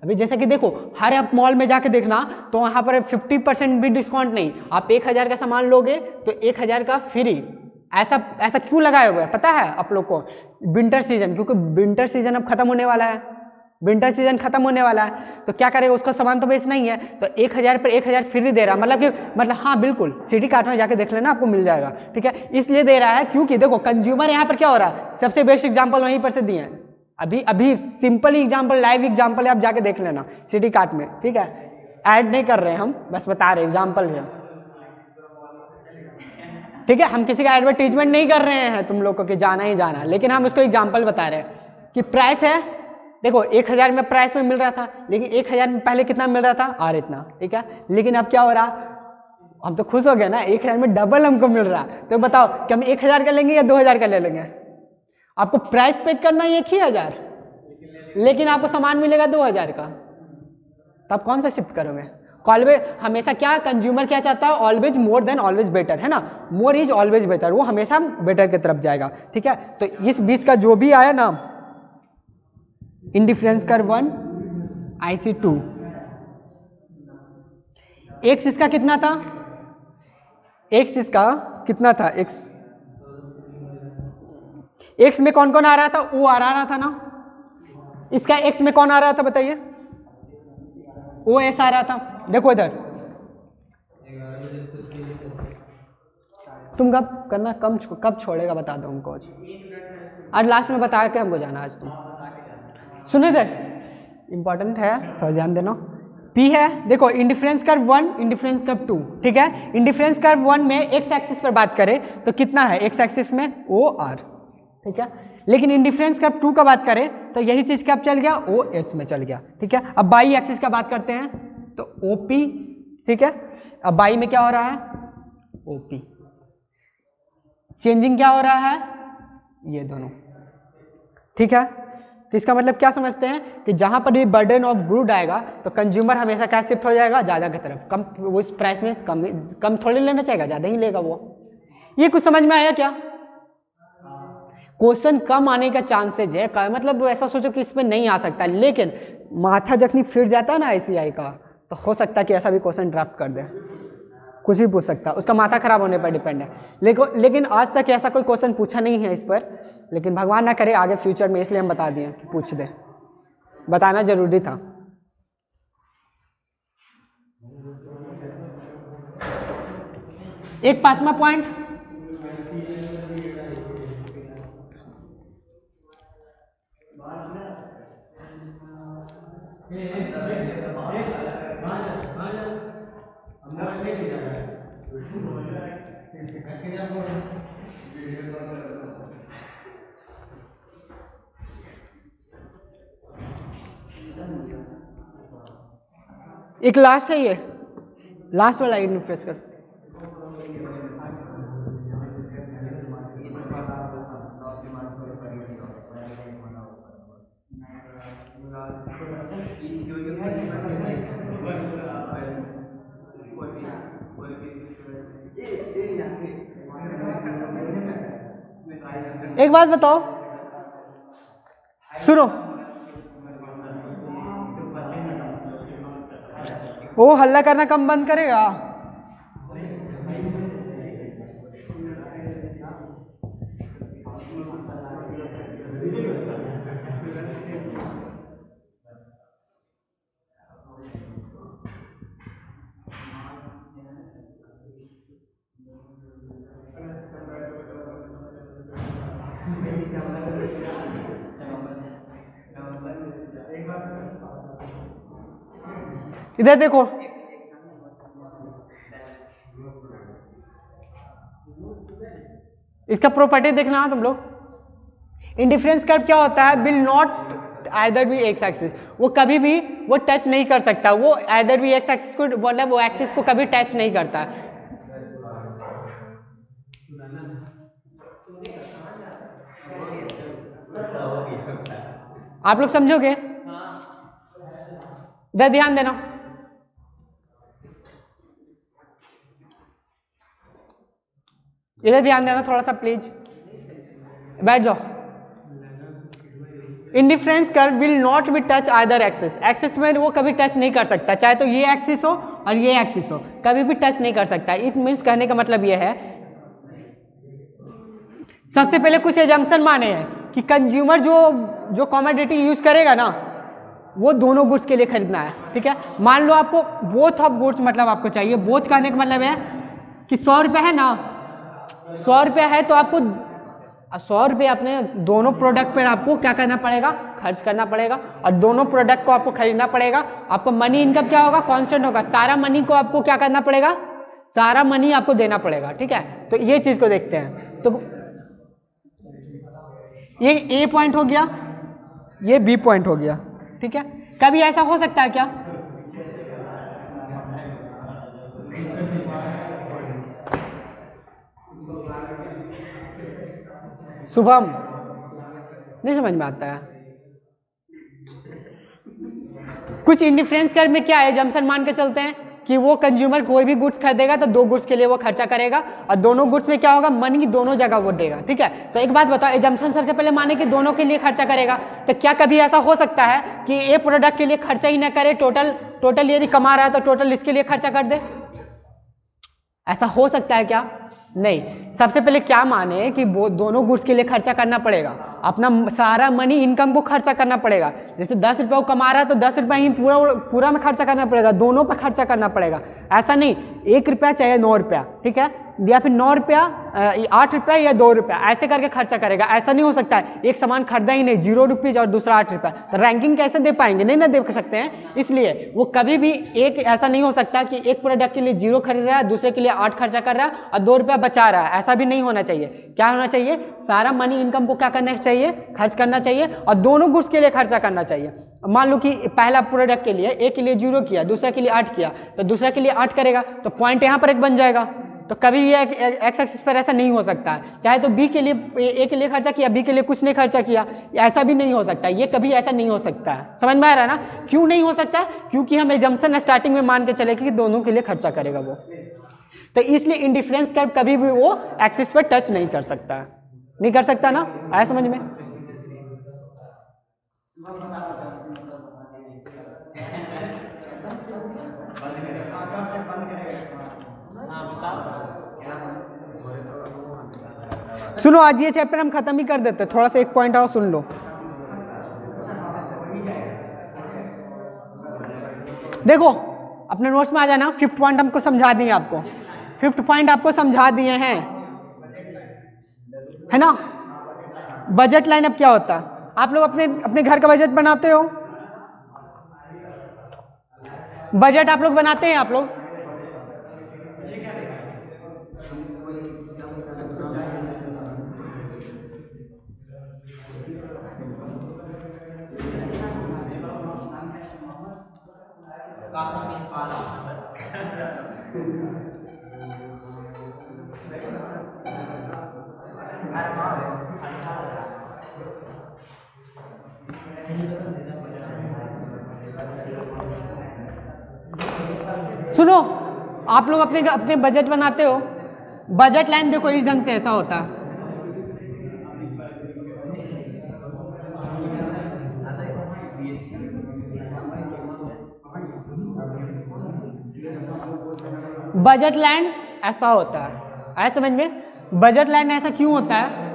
अभी जैसे कि देखो हर आप मॉल में जाके देखना तो वहाँ पर 50% भी डिस्काउंट नहीं, आप 1000 का सामान लोगे तो 1000 का फ्री। ऐसा क्यों लगाए हुए हैं पता है आप लोग को? विंटर सीजन, क्योंकि विंटर सीजन अब खत्म होने वाला है, विंटर सीजन खत्म होने वाला है, तो क्या करेगा, उसको सामान तो बेचना ही है, तो 1000 पर 1000 फ्री दे रहा है। मतलब हाँ बिल्कुल, सिटी कार्ट में जाके देख लेना, आपको मिल जाएगा, ठीक है। इसलिए दे रहा है क्योंकि देखो कंज्यूमर यहाँ पर क्या हो रहा है, सबसे बेस्ट एग्जाम्पल वहीं पर से दिए हैं। अभी सिंपल एग्जाम्पल, लाइव एग्जाम्पल है, आप जाके देख लेना सिटी कार्ट में, ठीक है। ऐड नहीं कर रहे हैं हम, बस बता रहे एग्जाम्पल है, ठीक है। हम किसी का एडवर्टीजमेंट नहीं कर रहे हैं तुम लोग को कि जाना ही जाना, लेकिन हम उसको एग्जाम्पल बता रहे हैं कि प्राइस है, देखो 1000 में प्राइस में मिल रहा था, लेकिन 1000 में पहले कितना मिल रहा था, और इतना, ठीक है। लेकिन अब क्या हो रहा, हम तो खुश हो गए ना, 1000 में डबल हमको मिल रहा। तो बताओ कि हम 1000 का लेंगे या 2000 का ले लेंगे? आपको प्राइस पेड करना है 1000, लेकिन आपको सामान मिलेगा 2000 का, तो आप कौन सा शिफ्ट करोगे? ऑलवेज हमेशा क्या कंज्यूमर क्या चाहता है, always more than always better, है ना, मोर इज ऑलवेज बेटर, वो हमेशा बेटर की तरफ जाएगा, ठीक है। तो इस बीच का जो भी आया ना, इंडिफरेंस कर्व 1, IC 2, एक्स इसका कितना था, एक्स इसका कितना था, एक्स में कौन कौन आ रहा था, ओ आ रहा था ना, इसका एक्स में कौन आ रहा था बताइए, ओ एस आ रहा था। देखो इधर तुम कब करना, कब छोड़ेगा बता दो हमको आज लास्ट में बता के हमको जाना आज तुम। सुनो इधर इंपॉर्टेंट है, थोड़ा ध्यान देना। पी है, देखो इंडिफरेंस कर्व 1, इंडिफरेंस कर्व 2, ठीक है। इंडिफरेंस कर्व 1 में एक्स एक्सिस पर बात करें तो कितना है, एक्स एक्सिस में ओ आर, ठीक है। लेकिन इंडिफरेंस कर्व 2 का बात करें तो यही चीज कब चल गया, ओ एस में चल गया, ठीक है। अब बाई एक्सिस का बात करते हैं तो ओ पी, ठीक है। अब बाई में क्या हो रहा है, ओ पी, चेंजिंग क्या हो रहा है, ये दोनों, ठीक है। तो इसका मतलब क्या समझते हैं कि जहां पर भी बर्डन ऑफ गुड आएगा तो कंज्यूमर हमेशा क्या शिफ्ट हो जाएगा, ज्यादा की तरफ, कम उस प्राइस में कम थोड़ी लेना चाहेगा, ज्यादा ही लेगा वो। ये कुछ समझ में आया क्या? क्वेश्चन कम आने का चांसेज है, मतलब ऐसा सोचो कि इसमें नहीं आ सकता, लेकिन माथा जखनी फिर जाता है ना ICI का, तो हो सकता है कि ऐसा भी क्वेश्चन ड्राफ्ट कर दे, कुछ भी पूछ सकता है, उसका माथा खराब होने पर डिपेंड है। लेकिन आज तक ऐसा कोई क्वेश्चन पूछा नहीं है इस पर, लेकिन भगवान ना करे आगे फ्यूचर में, इसलिए हम बता दिए कि पूछ दे, बताना जरूरी था। एक 5वां पॉइंट, एक लास्ट है, ये लास्ट वाला इंडिफरेंस कर, एक बात बताओ, सुनो, वो हल्ला करना कम बंद करेगा। इधर देखो, इसका प्रॉपर्टी देखना तुम लोग। इंडिफरेंस कर्व क्या होता है, विल नॉट आइदर भी एक्स एक्सिस, वो कभी भी वो टच नहीं कर सकता, वो आइदर भी एक्स एक्सिस को, मतलब वो एक्सिस को कभी टच नहीं करता। आप लोग समझोगे, इधर ध्यान देना। इधर ध्यान देना थोड़ा सा प्लीज, बैठ जाओ। Indifference curve will not be touch either axis, axis में वो कभी टच नहीं कर सकता, चाहे तो ये एक्सिस हो और ये एक्सिस हो, कभी भी टच नहीं कर सकता। इट मीन्स कहने का मतलब ये है, सबसे पहले कुछ एजम्पशन माने हैं कि कंज्यूमर जो कमोडिटी यूज करेगा ना, वो दोनों गुड्स के लिए खरीदना है, ठीक है। मान लो आपको बोथ ऑफ गुड्स मतलब आपको चाहिए, बोथ कहने का मतलब है कि 100 रुपये है ना, 100 रुपये है तो आपको 100 रुपये अपने दोनों प्रोडक्ट पर आपको क्या करना पड़ेगा, खर्च करना पड़ेगा, और दोनों प्रोडक्ट को आपको खरीदना पड़ेगा। आपको मनी इनकम क्या होगा, कांस्टेंट होगा, सारा मनी को आपको क्या करना पड़ेगा, सारा मनी आपको देना पड़ेगा, ठीक है। तो ये चीज को देखते हैं, तो ये ए पॉइंट हो गया, ये बी पॉइंट हो गया, ठीक है। कभी ऐसा हो सकता है क्या, शुभम नहीं समझ में आता है। कुछ इंडिफरेंस कर्व में क्या है, जम्पसन मान के चलते हैं कि वो कंज्यूमर कोई भी गुड्स खरीदेगा तो 2 गुड्स के लिए वो खर्चा करेगा, और दोनों गुड्स में क्या होगा, मनी दोनों जगह वो देगा, ठीक है। तो एक बात बताओ, एजम्पशन सबसे पहले माने कि दोनों के लिए खर्चा करेगा, तो क्या कभी ऐसा हो सकता है कि ए प्रोडक्ट के लिए खर्चा ही ना करे, टोटल यदि कमा रहा है तो टोटल इसके लिए खर्चा कर दे, ऐसा हो सकता है क्या, नहीं। सबसे पहले क्या माने कि वो दोनों गुड्स के लिए खर्चा करना पड़ेगा, अपना सारा मनी इनकम को खर्चा करना पड़ेगा। जैसे 10 रुपये वो कमा रहा है तो 10 रुपये ही पूरा में खर्चा करना पड़ेगा, दोनों पर खर्चा करना पड़ेगा। ऐसा नहीं 1 रुपया चाहे 9 रुपया, ठीक है, या फिर 9 रुपया 8 रुपया या 2 रुपया, ऐसे करके खर्चा करेगा। ऐसा नहीं हो सकता है एक सामान खरीदा ही नहीं 0 रुपीज और दूसरा 8 रुपया, तो रैंकिंग कैसे दे पाएंगे, नहीं ना दे सकते हैं। इसलिए वो कभी भी एक ऐसा नहीं हो सकता कि एक प्रोडक्ट के लिए 0 खरीद रहा है, दूसरे के लिए 8 खर्चा कर रहा है और 2 रुपया बचा रहा है, ऐसा भी नहीं होना चाहिए। क्या होना चाहिए, सारा मनी इनकम को क्या करना चाहिए, खर्च करना चाहिए, और दोनों गुड्स के लिए खर्चा करना चाहिए। मान लो कि पहला प्रोडक्ट के लिए एक के लिए 0 किया, दूसरा के लिए 8 किया, तो दूसरा के लिए 8 करेगा तो पॉइंट यहाँ पर एक बन जाएगा। तो कभी ये एक्स एक्सिस पर ऐसा नहीं हो सकता है, चाहे तो बी के लिए ए के लिए खर्चा किया, बी के लिए कुछ नहीं खर्चा किया, ऐसा भी नहीं हो सकता, ये कभी ऐसा नहीं हो सकता है। समझ में आ रहा है ना, क्यों नहीं हो सकता, क्योंकि हम एजम्पशन स्टार्टिंग में मान के चले कि दोनों के लिए खर्चा करेगा वो, तो इसलिए इंडिफरेंस कर्व कभी भी वो एक्सिस पर टच नहीं कर सकता है, नहीं कर सकता ना, आया समझ में। सुनो आज ये चैप्टर हम खत्म ही कर देते, थोड़ा सा एक पॉइंट आओ सुन लो। देखो अपने नोट्स में आ जाना, 5th पॉइंट हमको समझा दिए, आपको 5th पॉइंट आपको समझा दिए हैं, है ना। बजट लाइन अब क्या होता है, आप लोग अपने घर का बजट बनाते हो, बजट आप लोग बनाते हैं, आप लोग सुनो, आप लोग अपने बजट बनाते हो, बजट लाइन देखो इस ढंग से ऐसा होता है, बजट लाइन ऐसा होता है, आया समझ में। बजट लाइन ऐसा क्यों होता है,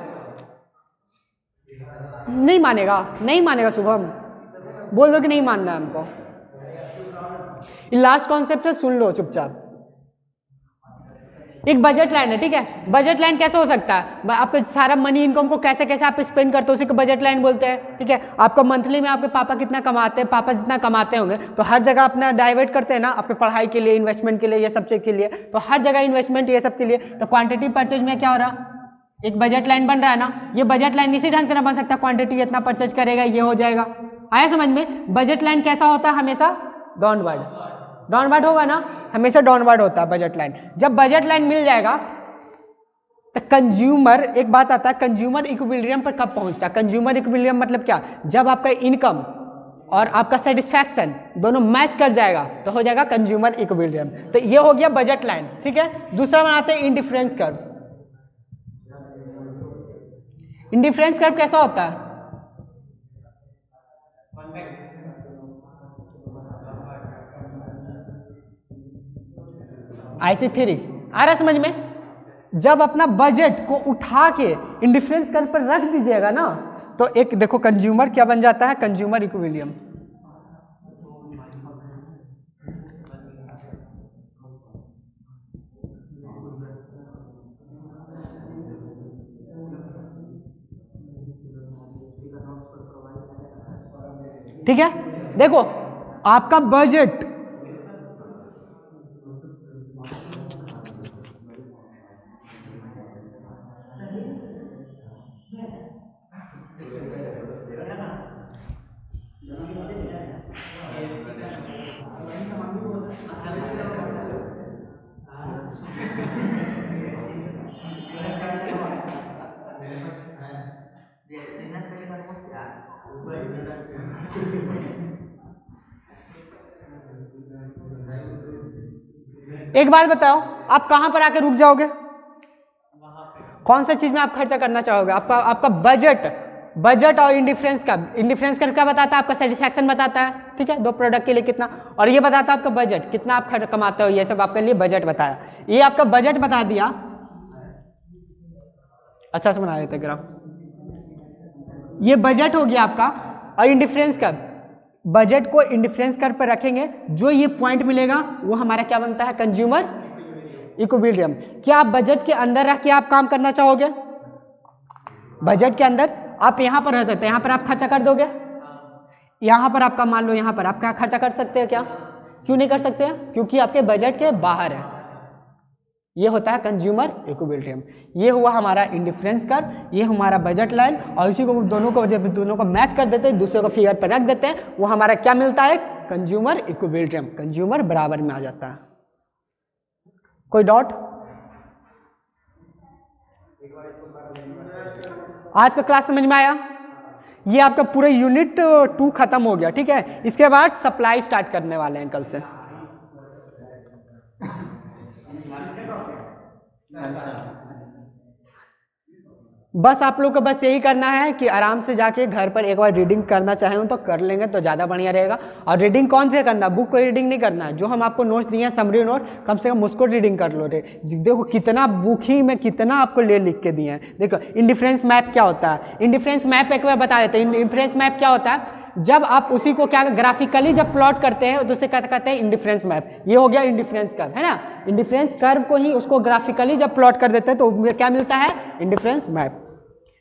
नहीं मानेगा, नहीं मानेगा शुभम, बोल दो कि नहीं मानना है हमको। लास्ट कॉन्सेप्ट है, सुन लो चुपचाप। एक बजट लाइन है, ठीक है, बजट लाइन कैसे हो सकता है, आपके सारा मनी इनकम को कैसे कैसे आप स्पेंड करते हो उसी को बजट लाइन बोलते हैं, ठीक है। आपका मंथली में आपके पापा कितना कमाते हैं, पापा जितना कमाते होंगे तो हर जगह अपना डाइवर्ट करते हैं ना, आपके पढ़ाई के लिए, इन्वेस्टमेंट के लिए, ये सब चीज के लिए, तो हर जगह इन्वेस्टमेंट ये सब के लिए, तो क्वांटिटी परचेज में क्या हो रहा, एक बजट लाइन बन रहा है ना। ये बजट लाइन इसी ढंग से ना बन सकता, क्वांटिटी इतना परचेज करेगा ये हो जाएगा, आया समझ में। बजट लाइन कैसा होता है, हमेशा डाउनवर्ड होगा ना, हमेशा डाउनवर्ड होता है बजट लाइन। जब बजट लाइन मिल जाएगा तो कंज्यूमर, एक बात आता है, कंज्यूमर इक्विलिब्रियम पर कब पहुंचता है, कंज्यूमर इक्विलिब्रियम मतलब क्या, जब आपका इनकम और आपका सेटिस्फैक्शन दोनों मैच कर जाएगा तो हो जाएगा कंज्यूमर इक्विलिब्रियम। तो ये हो गया बजट लाइन, ठीक है। दूसरा बनाते हैं इंडिफरेंस कर्व। इंडिफरेंस कर्व कैसा होता है? IC3 आ रहा है समझ में? जब अपना बजट को उठा के इंडिफरेंस कर्व पर रख दीजिएगा ना, तो एक देखो कंज्यूमर क्या बन जाता है, कंज्यूमर इक्विलिब्रियम। ठीक है, देखो आपका बजट एक बात बताओ, आप कहां पर आके रुक जाओगे? कौन सा चीज में आप खर्चा करना चाहोगे? आपका आपका बजट और इंडिफरेंस कर्व क्या बताता है? आपका सेटिस्फैक्शन बताता है, ठीक है, दो प्रोडक्ट के लिए कितना, और ये बताता है आपका बजट कितना आप कमाते हो, ये सब आपके लिए बजट बताया। ये आपका बजट बता दिया, अच्छा से बना देते ग्राफ। ये बजट हो गया आपका, और इंडिफरेंस कर्व, बजट को इंडिफरेंस कर्व पर रखेंगे, जो ये पॉइंट मिलेगा वो हमारा क्या बनता है, कंज्यूमर इक्विलिब्रियम। क्या आप बजट के अंदर रख के आप काम करना चाहोगे? बजट के अंदर आप यहां पर रह सकते हैं, यहां पर आप खर्चा कर दोगे, यहां पर आपका मान लो यहां पर आप क्या खर्चा कर सकते हैं क्या? क्यों नहीं कर सकते हैं? क्योंकि आपके बजट के बाहर है। ये होता है कंज्यूमर इक्विलिब्रियम। ये हुआ हमारा इंडिफरेंस कर्व, ये हमारा बजट लाइन, और इसी को दोनों को मैच कर देते हैं, दूसरे को फिगर पर रख देते हैं, वो हमारा क्या मिलता है, कंज्यूमर इक्विलिब्रियम। कंज्यूमर बराबर में आ जाता है। कोई डाउट? आज का क्लास समझ में आया? ये आपका पूरा यूनिट 2 खत्म हो गया, ठीक है। इसके बाद सप्लाई स्टार्ट करने वाले हैं कल से। बस आप लोग को बस यही करना है कि आराम से जाके घर पर एक बार रीडिंग करना चाहें तो कर लेंगे तो ज़्यादा बढ़िया रहेगा। और रीडिंग कौन से करना, बुक को रीडिंग नहीं करना है। जो हम आपको नोट्स दिए हैं समरी नोट, कम से कम उसको रीडिंग कर लो रे। देखो कितना बुक ही में कितना आपको लिख के दिए हैं। देखो इंडिफरेंस मैप क्या होता है, इंडिफरेंस मैप एक बार बता देते हैं। इंडिफरेंस मैप क्या होता है, जब आप उसी को क्या ग्राफिकली जब प्लॉट करते हैं तो उसे क्या कहते हैं, इंडिफरेंस मैप। ये हो गया इंडिफरेंस कर्व, है ना। इंडिफरेंस कर्व को ही उसको ग्राफिकली जब प्लॉट कर देते हैं तो क्या मिलता है, इंडिफरेंस मैप,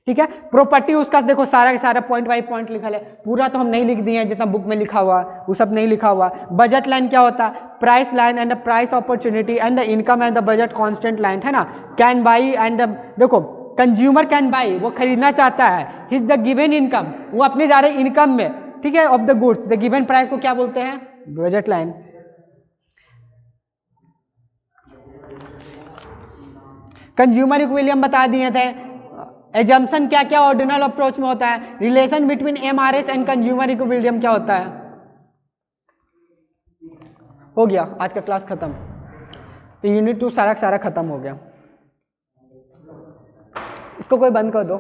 ठीक है। प्रॉपर्टी उसका देखो सारा का सारा पॉइंट बाई पॉइंट लिखा है, पूरा तो हम नहीं लिख दिए हैं जितना बुक में लिखा हुआ, वो सब नहीं लिखा हुआ। बजट लाइन क्या होता है, price line and the price opportunity and the income and the budget constant line, है ना। कैन बाई एंड देखो कंज्यूमर कैन बाई, वो खरीदना चाहता है, हिज द गिवन इनकम, वो अपने जा रहे इनकम में, ठीक है, of the goods, the given price को क्या बोलते हैं, बजट लाइन। कंज्यूमर इक्विलिब्रियम बता दिए थे। एजम्पशन क्या क्या ऑर्डिनल अप्रोच में होता है, relation between MRS and consumer equilibrium क्या होता है। हो गया आज का क्लास खत्म, तो यूनिट 2 सारा खत्म हो गया। इसको कोई बंद कर दो।